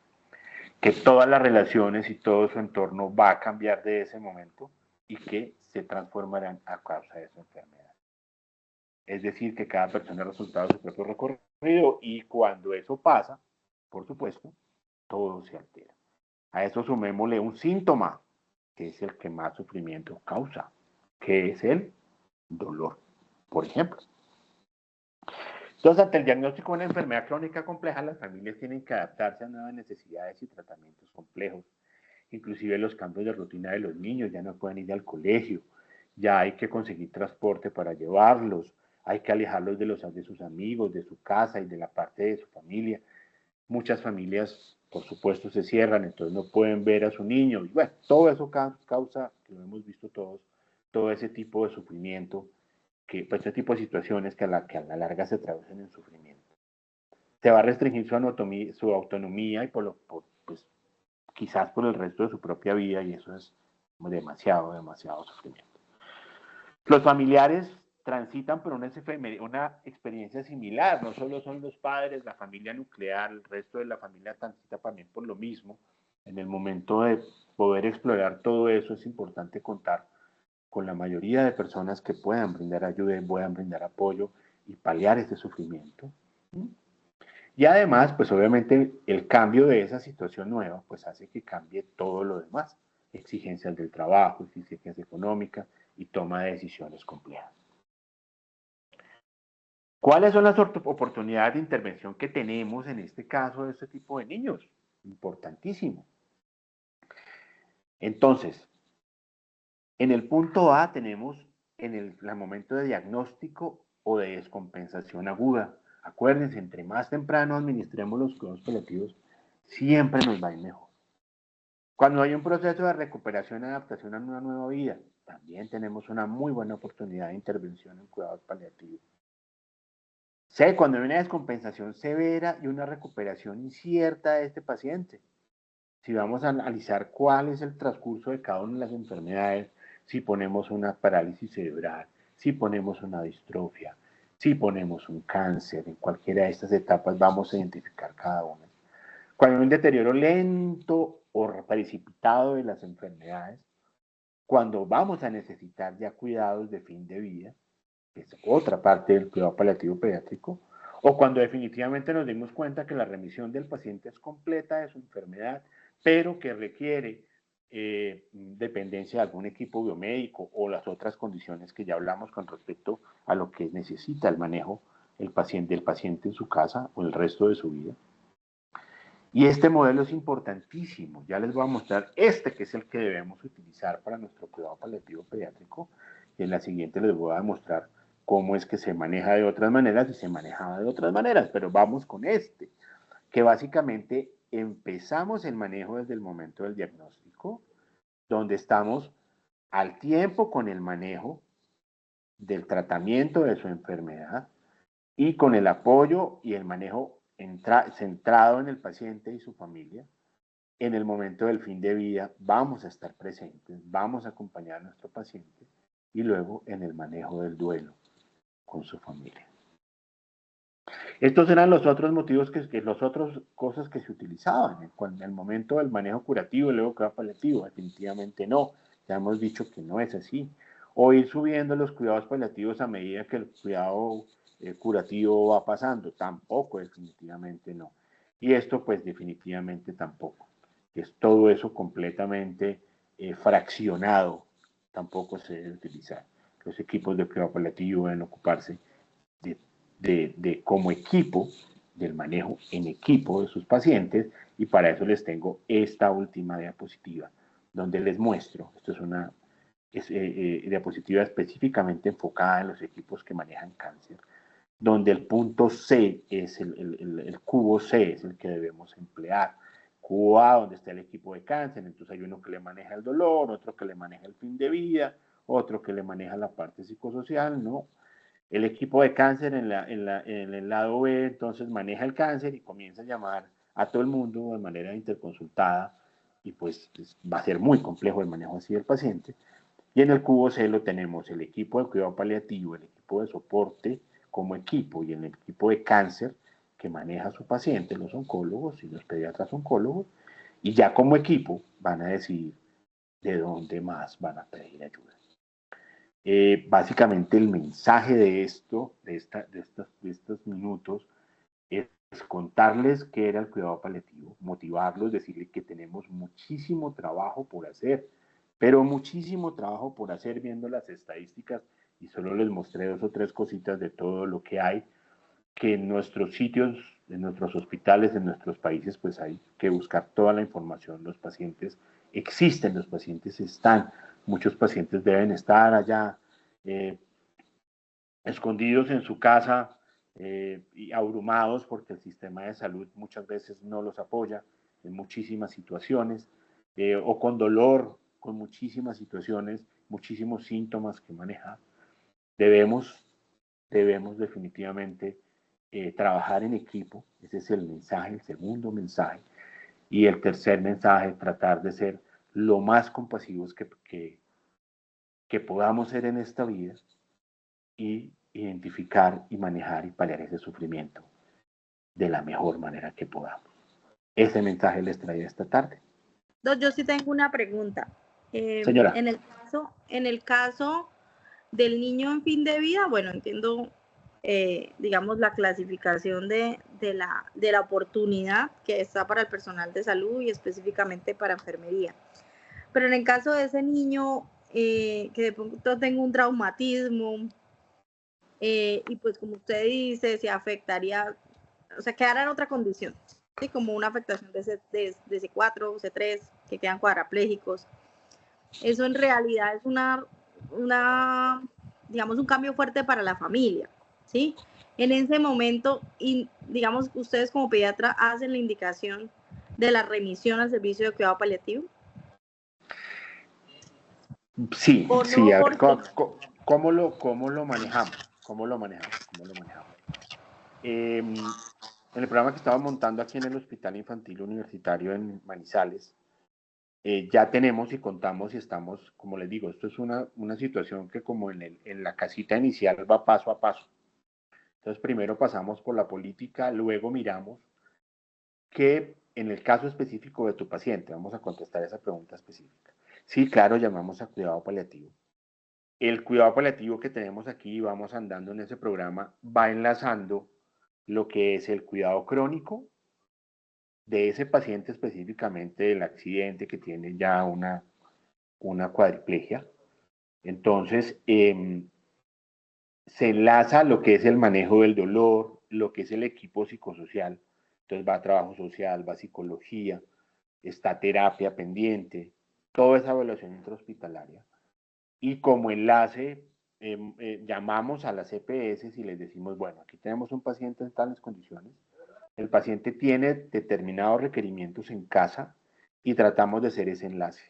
Que todas las relaciones y todo su entorno va a cambiar de ese momento y que se transformarán a causa de su enfermedad. Es decir, que cada persona es resultado de su propio recorrido y cuando eso pasa, por supuesto, todo se altera. A eso sumémosle un síntoma, que es el que más sufrimiento causa, que es el dolor, por ejemplo. Entonces, ante el diagnóstico de una enfermedad crónica compleja, las familias tienen que adaptarse a nuevas necesidades y tratamientos complejos. Inclusive los cambios de rutina de los niños, ya no pueden ir al colegio, ya hay que conseguir transporte para llevarlos, hay que alejarlos de sus amigos, de su casa y de la parte de su familia. Muchas familias, por supuesto, se cierran, entonces no pueden ver a su niño. Y bueno, todo eso causa, que lo hemos visto todos, todo ese tipo de sufrimiento, pues, este tipo de situaciones que a la larga se traducen en sufrimiento. Se va a restringir su autonomía y pues, quizás por el resto de su propia vida, y eso es demasiado, demasiado sufrimiento. Los familiares transitan por una experiencia similar, no solo son los padres, la familia nuclear, el resto de la familia transita también por lo mismo. En el momento de poder explorar todo eso es importante contar con la mayoría de personas que puedan brindar ayuda y puedan brindar apoyo y paliar este sufrimiento. Y además, pues obviamente el cambio de esa situación nueva, pues hace que cambie todo lo demás. Exigencias del trabajo, exigencias económicas y toma de decisiones complejas. ¿Cuáles son las oportunidades de intervención que tenemos en este caso de este tipo de niños? Importantísimo. Entonces, en el punto A tenemos en el momento de diagnóstico o de descompensación aguda. Acuérdense, entre más temprano administremos los cuidados paliativos, siempre nos va a ir mejor. Cuando hay un proceso de recuperación y adaptación a una nueva vida, también tenemos una muy buena oportunidad de intervención en cuidados paliativos. C, cuando hay una descompensación severa y una recuperación incierta de este paciente. Si vamos a analizar cuál es el transcurso de cada una de las enfermedades, si ponemos una parálisis cerebral, si ponemos una distrofia, si ponemos un cáncer, en cualquiera de estas etapas vamos a identificar cada una. Cuando hay un deterioro lento o precipitado de las enfermedades, cuando vamos a necesitar ya cuidados de fin de vida, que es otra parte del cuidado paliativo pediátrico, o cuando definitivamente nos dimos cuenta que la remisión del paciente es completa de su enfermedad, pero que requiere dependencia de algún equipo biomédico o las otras condiciones que ya hablamos con respecto a lo que necesita el manejo del paciente en su casa o el resto de su vida. Y este modelo es importantísimo. Ya les voy a mostrar este, que es el que debemos utilizar para nuestro cuidado paliativo pediátrico. Y en la siguiente les voy a demostrar cómo es que se maneja de otras maneras y se manejaba de otras maneras. Pero vamos con este, que básicamente empezamos el manejo desde el momento del diagnóstico, donde estamos al tiempo con el manejo del tratamiento de su enfermedad y con el apoyo y el manejo centrado en el paciente y su familia. En el momento del fin de vida vamos a estar presentes, vamos a acompañar a nuestro paciente y luego en el manejo del duelo con su familia. Estos eran los otros motivos, las otras cosas que se utilizaban en el momento del manejo curativo y luego cuidado paliativo. Definitivamente no. Ya hemos dicho que no es así. O ir subiendo los cuidados paliativos a medida que el cuidado curativo va pasando. Tampoco, definitivamente no. Y esto pues definitivamente tampoco. Es todo eso completamente fraccionado. Tampoco se debe utilizar. Los equipos de cuidado paliativo deben ocuparse como equipo del manejo en equipo de sus pacientes, y para eso les tengo esta última diapositiva donde les muestro, esto es una diapositiva específicamente enfocada en los equipos que manejan cáncer, donde el punto C es el cubo C, es el que debemos emplear. Cubo A, donde está el equipo de cáncer, entonces hay uno que le maneja el dolor, otro que le maneja el fin de vida, otro que le maneja la parte psicosocial, ¿no? El equipo de cáncer en el lado B entonces maneja el cáncer y comienza a llamar a todo el mundo de manera interconsultada, y pues va a ser muy complejo el manejo así del paciente. Y en el cubo C lo tenemos el equipo de cuidado paliativo, el equipo de soporte como equipo, y en el equipo de cáncer que maneja a su paciente, los oncólogos y los pediatras oncólogos, y ya como equipo van a decidir de dónde más van a pedir ayuda. Básicamente el mensaje de esto, de estos minutos, es contarles qué era el cuidado paliativo, motivarlos, decirles que tenemos muchísimo trabajo por hacer, pero muchísimo trabajo por hacer viendo las estadísticas, y solo les mostré 2 o 3 cositas de todo lo que hay, que en nuestros sitios, en nuestros hospitales, en nuestros países, pues hay que buscar toda la información. Los pacientes existen, los pacientes están, muchos pacientes deben estar allá escondidos en su casa y abrumados porque el sistema de salud muchas veces no los apoya en muchísimas situaciones, o con dolor, con muchísimas situaciones, muchísimos síntomas que manejar. Debemos definitivamente trabajar en equipo. Ese es el mensaje, el segundo mensaje. Y el tercer mensaje, tratar de ser lo más compasivos que podamos ser en esta vida, y identificar y manejar y paliar ese sufrimiento de la mejor manera que podamos. Ese mensaje les traía esta tarde. Yo sí tengo una pregunta. Señora. En el caso del niño en fin de vida, bueno, entiendo, digamos, la clasificación de la oportunidad que está para el personal de salud y específicamente para enfermería. Pero en el caso de ese niño que de pronto tenga un traumatismo, y pues como usted dice, se afectaría, o sea, quedará en otra condición, ¿sí? Como una afectación de C4, C3, que quedan cuadraplégicos. Eso en realidad es digamos, un cambio fuerte para la familia, ¿sí? En ese momento, y digamos, ustedes como pediatra hacen la indicación de la remisión al servicio de cuidado paliativo. Sí, ¿O sí, no? a ver, Porque... ¿cómo lo manejamos? En el programa que estaba montando aquí en el Hospital Infantil Universitario en Manizales, ya tenemos y contamos y estamos, como les digo, esto es una situación que como en la casita inicial va paso a paso. Entonces primero pasamos por la política, luego miramos que en el caso específico de tu paciente, vamos a contestar esa pregunta específica. Sí, claro, llamamos a cuidado paliativo. El cuidado paliativo que tenemos aquí, vamos andando en ese programa, va enlazando lo que es el cuidado crónico de ese paciente específicamente del accidente que tiene ya una cuadriplegia. Entonces, se enlaza lo que es el manejo del dolor, lo que es el equipo psicosocial. Entonces va a trabajo social, va a psicología, está terapia pendiente, toda esa evaluación intrahospitalaria. Y como enlace, llamamos a las EPS y les decimos, bueno, aquí tenemos un paciente en tales condiciones, el paciente tiene determinados requerimientos en casa y tratamos de hacer ese enlace.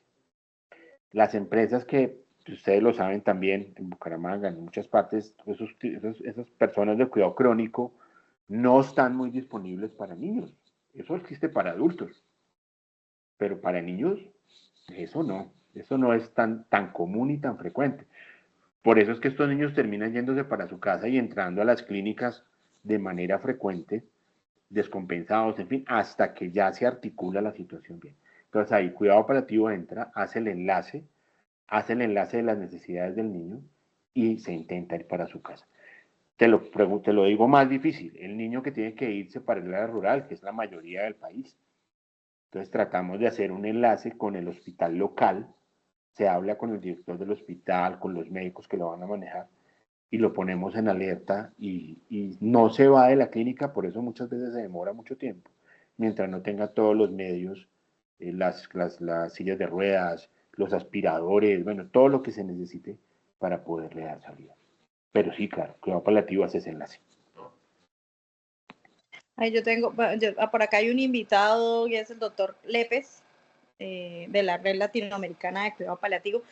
Las empresas que ustedes lo saben también, en Bucaramanga, en muchas partes, esas personas de cuidado crónico no están muy disponibles para niños. Eso existe para adultos, pero para niños, eso no es tan común y tan frecuente. Por eso es que estos niños terminan yéndose para su casa y entrando a las clínicas de manera frecuente, descompensados, en fin, hasta que ya se articula la situación bien. Entonces ahí cuidado paliativo entra, hace el enlace hace el enlace de las necesidades del niño y se intenta ir para su casa. Te lo digo más difícil, el niño que tiene que irse para el área rural, que es la mayoría del país. Entonces tratamos de hacer un enlace con el hospital local, se habla con el director del hospital, con los médicos que lo van a manejar, y lo ponemos en alerta y no se va de la clínica, por eso muchas veces se demora mucho tiempo, mientras no tenga todos los medios, las sillas de ruedas, los aspiradores, bueno, todo lo que se necesite para poderle dar salida. Pero sí, claro, cuidado paliativo hace ese enlace. Ay, por acá hay un invitado y es el doctor Lépez, de la Red Latinoamericana de Cuidado Paliativo.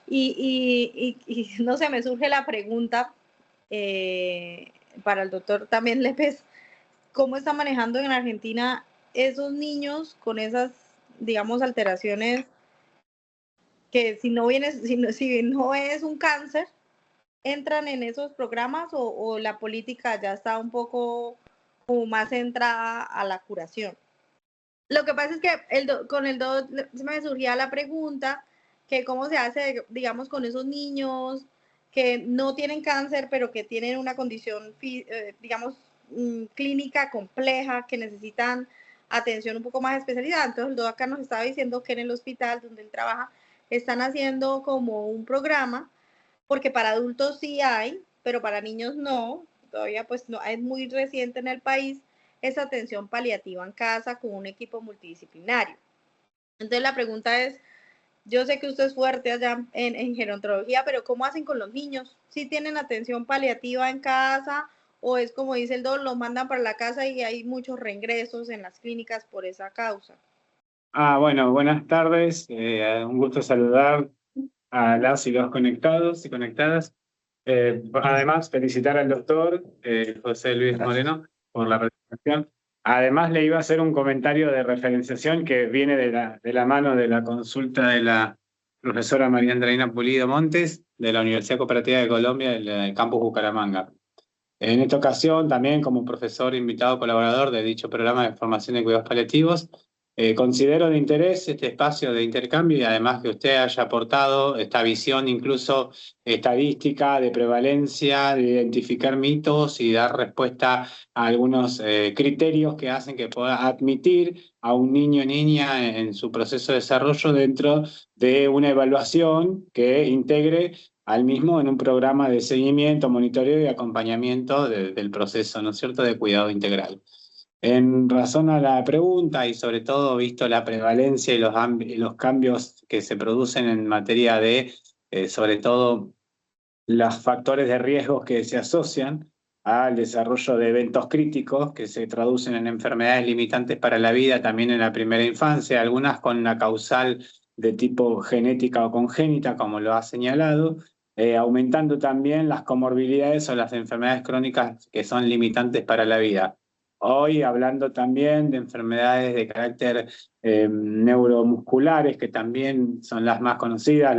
Y no sé, me surge la pregunta para el doctor también Lépez, ¿cómo está manejando en Argentina esos niños con esas, digamos, alteraciones que si no es un cáncer, entran en esos programas o la política ya está un poco como más centrada a la curación? Lo que pasa es que con el me surgía la pregunta que cómo se hace, digamos, con esos niños que no tienen cáncer, pero que tienen una condición, digamos, clínica compleja, que necesitan atención un poco más especializada. Entonces, el doctor acá nos estaba diciendo que en el hospital donde él trabaja están haciendo como un programa, porque para adultos sí hay, pero para niños no. Todavía pues no, es muy reciente en el país esa atención paliativa en casa con un equipo multidisciplinario. Entonces la pregunta es, yo sé que usted es fuerte allá en gerontología, pero ¿cómo hacen con los niños? ¿Sí tienen atención paliativa en casa o es como dice el doctor, los mandan para la casa y hay muchos reingresos en las clínicas por esa causa? Bueno, buenas tardes. Un gusto saludar a las y los conectados y conectadas. Además, felicitar al doctor José Luis Moreno por la presentación. Además, le iba a hacer un comentario de referenciación que viene de la mano de la consulta de la profesora María Andreina Pulido Montes de la Universidad Cooperativa de Colombia, del campus Bucaramanga. En esta ocasión, también como profesor invitado colaborador de dicho programa de formación de cuidados paliativos, considero de interés este espacio de intercambio y además que usted haya aportado esta visión incluso estadística de prevalencia, de identificar mitos y dar respuesta a algunos criterios que hacen que pueda admitir a un niño o niña en su proceso de desarrollo dentro de una evaluación que integre al mismo en un programa de seguimiento, monitoreo y acompañamiento del proceso, ¿no es cierto?, de cuidado integral. En razón a la pregunta y sobre todo visto la prevalencia y los cambios que se producen en materia de, sobre todo, los factores de riesgo que se asocian al desarrollo de eventos críticos que se traducen en enfermedades limitantes para la vida también en la primera infancia, algunas con una causal de tipo genética o congénita, como lo ha señalado, aumentando también las comorbilidades o las enfermedades crónicas que son limitantes para la vida. Hoy hablando también de enfermedades de carácter neuromusculares, que también son las más conocidas,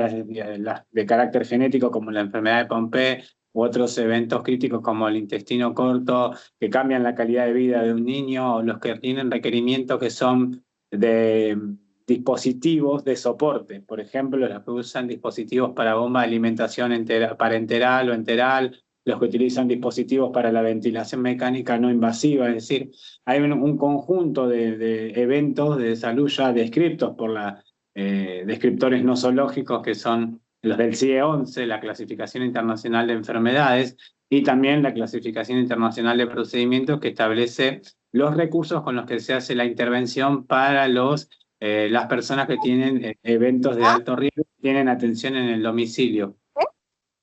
las de carácter genético como la enfermedad de Pompe u otros eventos críticos como el intestino corto, que cambian la calidad de vida de un niño, o los que tienen requerimientos que son de dispositivos de soporte, por ejemplo, los que usan dispositivos para bomba de alimentación parenteral o enteral, los que utilizan dispositivos para la ventilación mecánica no invasiva, es decir, hay un conjunto de eventos de salud ya descritos por descriptores nosológicos que son los del CIE-11, la Clasificación Internacional de Enfermedades, y también la Clasificación Internacional de Procedimientos que establece los recursos con los que se hace la intervención para las personas que tienen eventos de alto riesgo, tienen atención en el domicilio.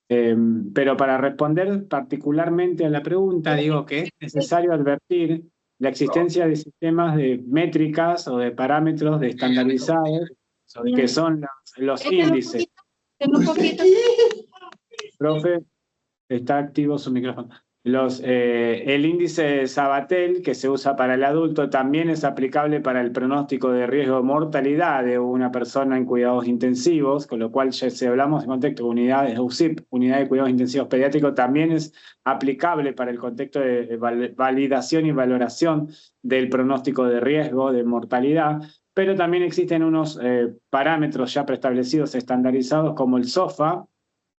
Pero para responder particularmente a la pregunta, digo que es necesario advertir la existencia de sistemas de métricas o de parámetros estandarizados que son los índices. Profe, está activo su micrófono. El índice Sabatel, que se usa para el adulto, también es aplicable para el pronóstico de riesgo de mortalidad de una persona en cuidados intensivos, con lo cual ya si hablamos en contexto de unidades USIP, unidad de cuidados intensivos pediátricos, también es aplicable para el contexto de validación y valoración del pronóstico de riesgo de mortalidad. pero también existen unos parámetros ya preestablecidos, estandarizados, como el SOFA,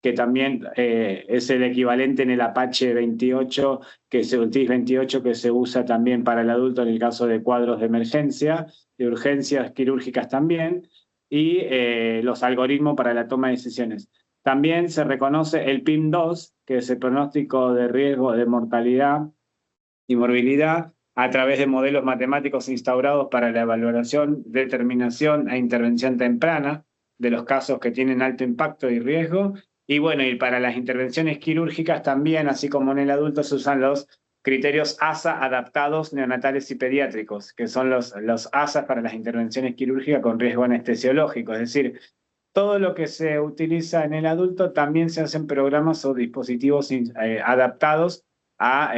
que también es el equivalente en el Apache 28, el TIS 28, que se usa también para el adulto en el caso de cuadros de emergencia, de urgencias quirúrgicas también, y los algoritmos para la toma de decisiones. También se reconoce el PIM-2, que es el pronóstico de riesgo de mortalidad y morbilidad, a través de modelos matemáticos instaurados para la evaluación, determinación e intervención temprana de los casos que tienen alto impacto y riesgo. Y bueno, y para las intervenciones quirúrgicas también, así como en el adulto, se usan los criterios ASA adaptados neonatales y pediátricos, que son los ASA para las intervenciones quirúrgicas con riesgo anestesiológico. Es decir, todo lo que se utiliza en el adulto también se hacen programas o dispositivos adaptados a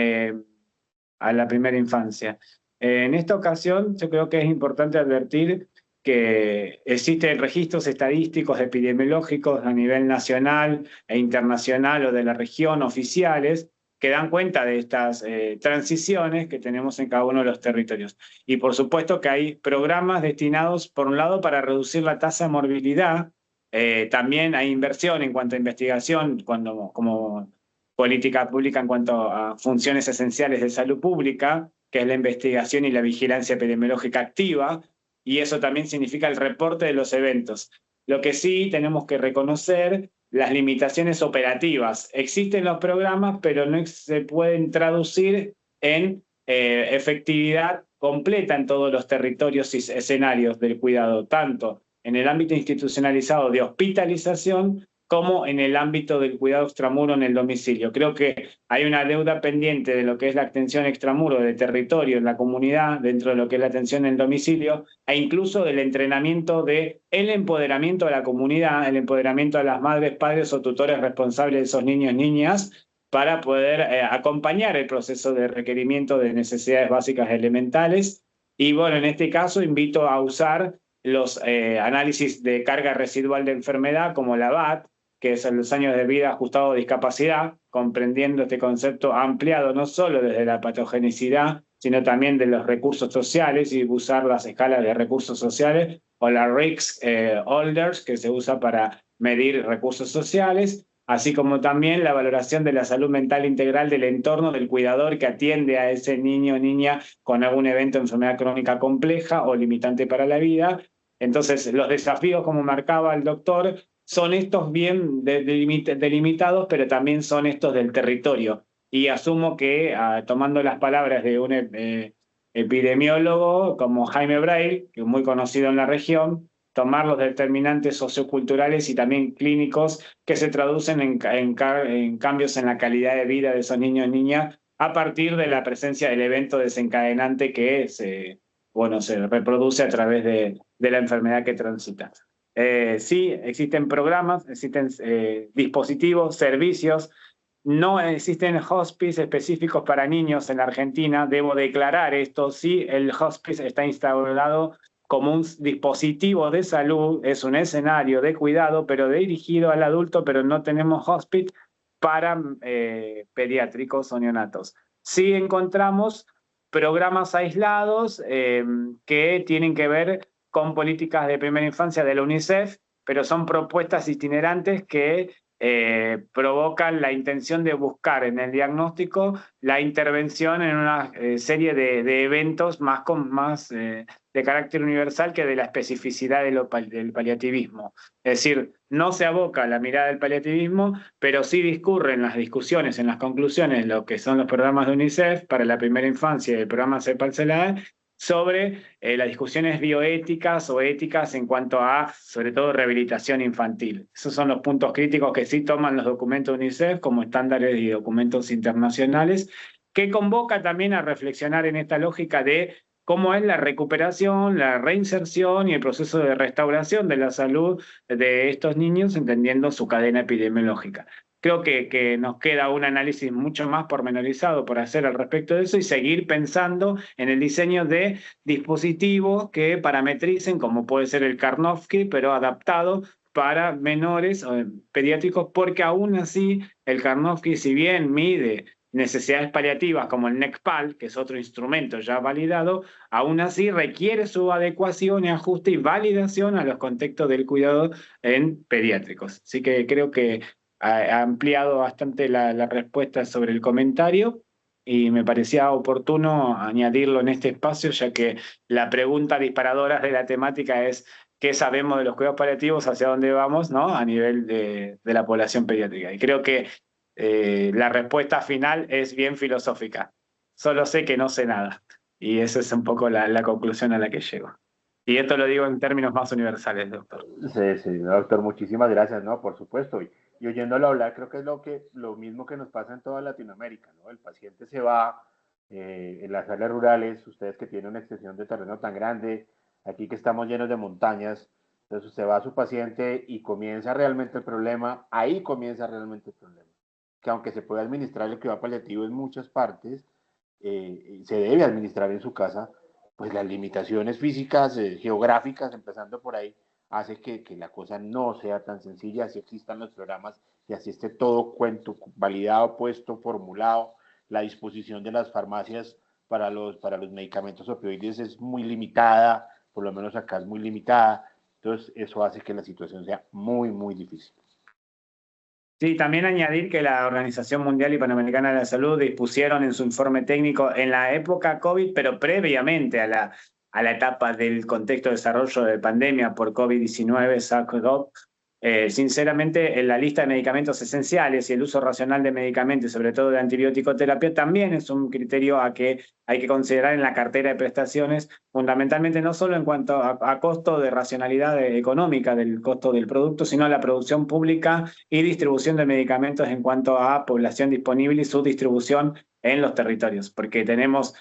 la primera infancia. En esta ocasión, yo creo que es importante advertir que existen registros estadísticos epidemiológicos a nivel nacional e internacional o de la región oficiales que dan cuenta de estas transiciones que tenemos en cada uno de los territorios. Y por supuesto que hay programas destinados, por un lado, para reducir la tasa de morbilidad. También hay inversión en cuanto a investigación, como política pública en cuanto a funciones esenciales de salud pública, que es la investigación y la vigilancia epidemiológica activa, y eso también significa el reporte de los eventos. Lo que sí tenemos que reconocer las limitaciones operativas. Existen los programas, pero no se pueden traducir en efectividad completa en todos los territorios y escenarios del cuidado, tanto en el ámbito institucionalizado de hospitalización como en el ámbito del cuidado extramuro en el domicilio. Creo que hay una deuda pendiente de lo que es la atención extramuro de territorio en la comunidad, dentro de lo que es la atención en el domicilio, e incluso del entrenamiento del empoderamiento de la comunidad, el empoderamiento de las madres, padres o tutores responsables de esos niños, niñas, para poder acompañar el proceso de requerimiento de necesidades básicas elementales. Y bueno, en este caso invito a usar los análisis de carga residual de enfermedad, como la BAT, que es los años de vida ajustado a discapacidad, comprendiendo este concepto ampliado no solo desde la patogenicidad, sino también de los recursos sociales, y usar las escalas de recursos sociales, o la RICS Holders, que se usa para medir recursos sociales, así como también la valoración de la salud mental integral del entorno del cuidador que atiende a ese niño o niña con algún evento de enfermedad crónica compleja o limitante para la vida. Entonces, los desafíos, como marcaba el doctor, son estos bien delimitados, pero también son estos del territorio. Y asumo que, tomando las palabras de un epidemiólogo como Jaime Braille, que es muy conocido en la región, tomar los determinantes socioculturales y también clínicos que se traducen en cambios en la calidad de vida de esos niños y niñas a partir de la presencia del evento desencadenante que se reproduce a través de la enfermedad que transita. Sí, existen programas, existen dispositivos, servicios. No existen hospice específicos para niños en la Argentina. Debo declarar esto. Sí, el hospice está instaurado como un dispositivo de salud, es un escenario de cuidado, pero dirigido al adulto, pero no tenemos hospice para pediátricos o neonatos. Sí encontramos programas aislados que tienen que ver con políticas de primera infancia de la UNICEF, pero son propuestas itinerantes que provocan la intención de buscar en el diagnóstico la intervención en una serie de eventos más de carácter universal que de la especificidad del paliativismo. Es decir, no se aboca a la mirada del paliativismo, pero sí discurren las discusiones, en las conclusiones, lo que son los programas de UNICEF para la primera infancia y el programa CEPAL-CELAE, sobre las discusiones bioéticas o éticas en cuanto a, sobre todo, rehabilitación infantil. Esos son los puntos críticos que sí toman los documentos de UNICEF como estándares y documentos internacionales, que convoca también a reflexionar en esta lógica de cómo es la recuperación, la reinserción y el proceso de restauración de la salud de estos niños, entendiendo su cadena epidemiológica. Creo que nos queda un análisis mucho más pormenorizado por hacer al respecto de eso y seguir pensando en el diseño de dispositivos que parametricen, como puede ser el Karnofsky, pero adaptado para menores pediátricos, porque aún así el Karnofsky, si bien mide necesidades paliativas como el NECPAL, que es otro instrumento ya validado, aún así requiere su adecuación y ajuste y validación a los contextos del cuidado en pediátricos. Así que creo que ha ampliado bastante la respuesta sobre el comentario y me parecía oportuno añadirlo en este espacio, ya que la pregunta disparadora de la temática es ¿qué sabemos de los cuidados paliativos, hacia dónde vamos, ¿no? A nivel de la población pediátrica? Y creo que la respuesta final es bien filosófica. Solo sé que no sé nada. Y esa es un poco la conclusión a la que llego. Y esto lo digo en términos más universales, doctor. Sí, sí, doctor, muchísimas gracias, ¿no? Por supuesto. Y oyéndolo hablar, creo que es lo mismo que nos pasa en toda Latinoamérica, ¿no? El paciente se va en las áreas rurales, ustedes que tienen una extensión de terreno tan grande, aquí que estamos llenos de montañas, entonces usted va a su paciente y comienza realmente el problema, ahí comienza realmente el problema. Que aunque se puede administrar el cuidado paliativo en muchas partes, se debe administrar en su casa, pues las limitaciones físicas, geográficas, empezando por ahí, hace que la cosa no sea tan sencilla, así existan los programas y así esté todo cuento validado, puesto, formulado. La disposición de las farmacias para los medicamentos opioides es muy limitada, por lo menos acá es muy limitada, entonces eso hace que la situación sea muy, muy difícil. Sí, también añadir que la Organización Mundial y Panamericana de la Salud dispusieron en su informe técnico en la época COVID, pero previamente a la etapa del contexto de desarrollo de pandemia por COVID-19, SARS-CoV, sinceramente, en la lista de medicamentos esenciales y el uso racional de medicamentos, sobre todo de antibiótico-terapia, también es un criterio a que hay que considerar en la cartera de prestaciones, fundamentalmente no solo en cuanto a costo de racionalidad económica del costo del producto, sino a la producción pública y distribución de medicamentos en cuanto a población disponible y su distribución en los territorios, porque tenemos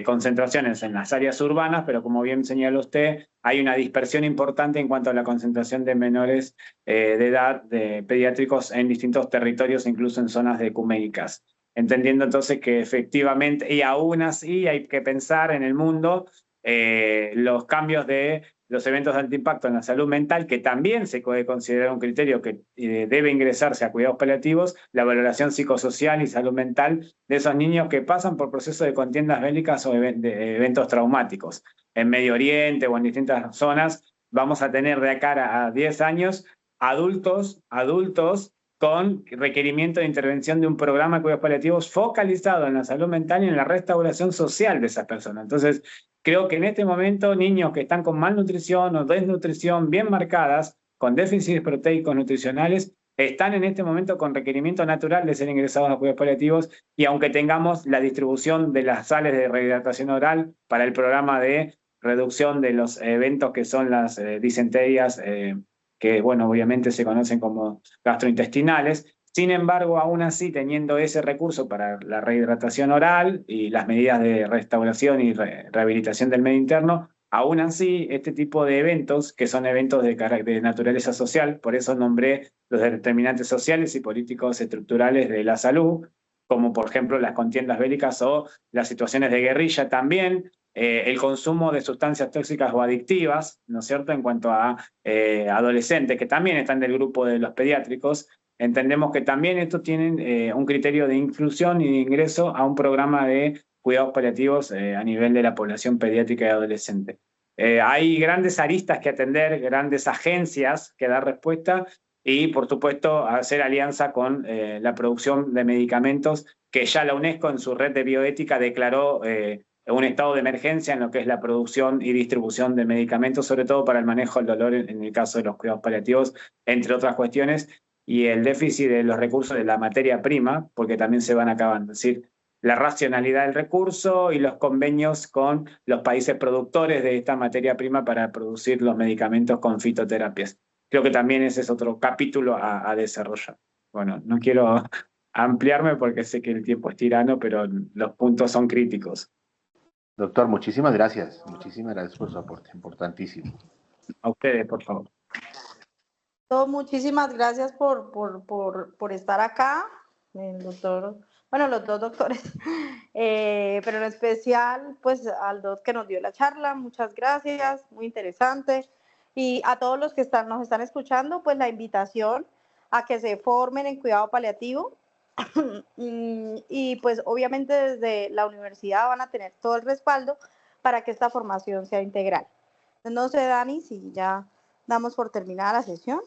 concentraciones en las áreas urbanas, pero como bien señaló usted, hay una dispersión importante en cuanto a la concentración de menores de edad, de pediátricos en distintos territorios, incluso en zonas ecuménicas. Entendiendo entonces que efectivamente, y aún así hay que pensar en el mundo los cambios de los eventos de alto impacto en la salud mental, que también se puede considerar un criterio que debe ingresarse a cuidados paliativos, la valoración psicosocial y salud mental de esos niños que pasan por procesos de contiendas bélicas o de eventos traumáticos. En Medio Oriente o en distintas zonas vamos a tener de acá a 10 años adultos con requerimiento de intervención de un programa de cuidados paliativos focalizado en la salud mental y en la restauración social de esas personas. Entonces, creo que en este momento niños que están con malnutrición o desnutrición bien marcadas, con déficits proteicos nutricionales, están en este momento con requerimiento natural de ser ingresados a cuidados paliativos y aunque tengamos la distribución de las sales de rehidratación oral para el programa de reducción de los eventos que son las disenterias, que bueno, obviamente se conocen como gastrointestinales. Sin embargo, aún así, teniendo ese recurso para la rehidratación oral y las medidas de restauración y rehabilitación del medio interno, aún así, este tipo de eventos, que son eventos de naturaleza social, por eso nombré los determinantes sociales y políticos estructurales de la salud, como por ejemplo las contiendas bélicas o las situaciones de guerrilla también, el consumo de sustancias tóxicas o adictivas, ¿no es cierto?, en cuanto a adolescentes que también están del grupo de los pediátricos, entendemos que también estos tienen un criterio de inclusión y de ingreso a un programa de cuidados paliativos a nivel de la población pediátrica y adolescente. Hay grandes aristas que atender, grandes agencias que dar respuesta y, por supuesto, hacer alianza con la producción de medicamentos que ya la UNESCO en su red de bioética declaró un estado de emergencia en lo que es la producción y distribución de medicamentos, sobre todo para el manejo del dolor en el caso de los cuidados paliativos, entre otras cuestiones, y el déficit de los recursos de la materia prima, porque también se van acabando. Es decir, la racionalidad del recurso y los convenios con los países productores de esta materia prima para producir los medicamentos con fitoterapias. Creo que también ese es otro capítulo a desarrollar. Bueno, no quiero ampliarme porque sé que el tiempo es tirano, pero los puntos son críticos. Doctor, muchísimas gracias. Muchísimas gracias por su aporte, importantísimo. A ustedes, por favor. Muchísimas gracias por estar acá, el doctor, bueno, los dos doctores, pero en especial, pues, al doctor que nos dio la charla, muchas gracias, muy interesante, y a todos los que nos están escuchando, pues, la invitación a que se formen en cuidado paliativo. Y pues obviamente desde la universidad van a tener todo el respaldo para que esta formación sea integral. No sé, Dani, si ya damos por terminada la sesión.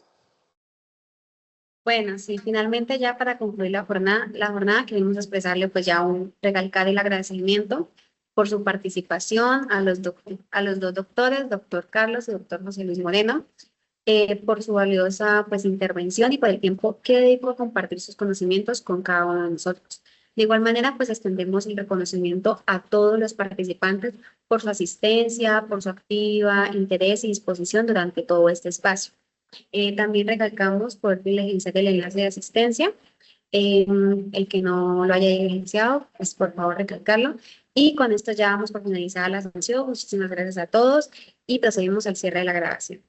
Bueno, sí, finalmente ya para concluir la jornada queremos expresarle pues ya recalcar el agradecimiento por su participación a los dos doctores, doctor Carlos y doctor José Luis Moreno, por su valiosa pues intervención y por el tiempo que dedicó a compartir sus conocimientos con cada uno de nosotros. De igual manera, pues extendemos el reconocimiento a todos los participantes por su asistencia, por su activa interés y disposición durante todo este espacio. También recalcamos por diligenciar el enlace de asistencia. El que no lo haya diligenciado, pues por favor recalcarlo. Y con esto ya vamos por finalizada la sesión. Muchísimas gracias a todos y procedemos al cierre de la grabación.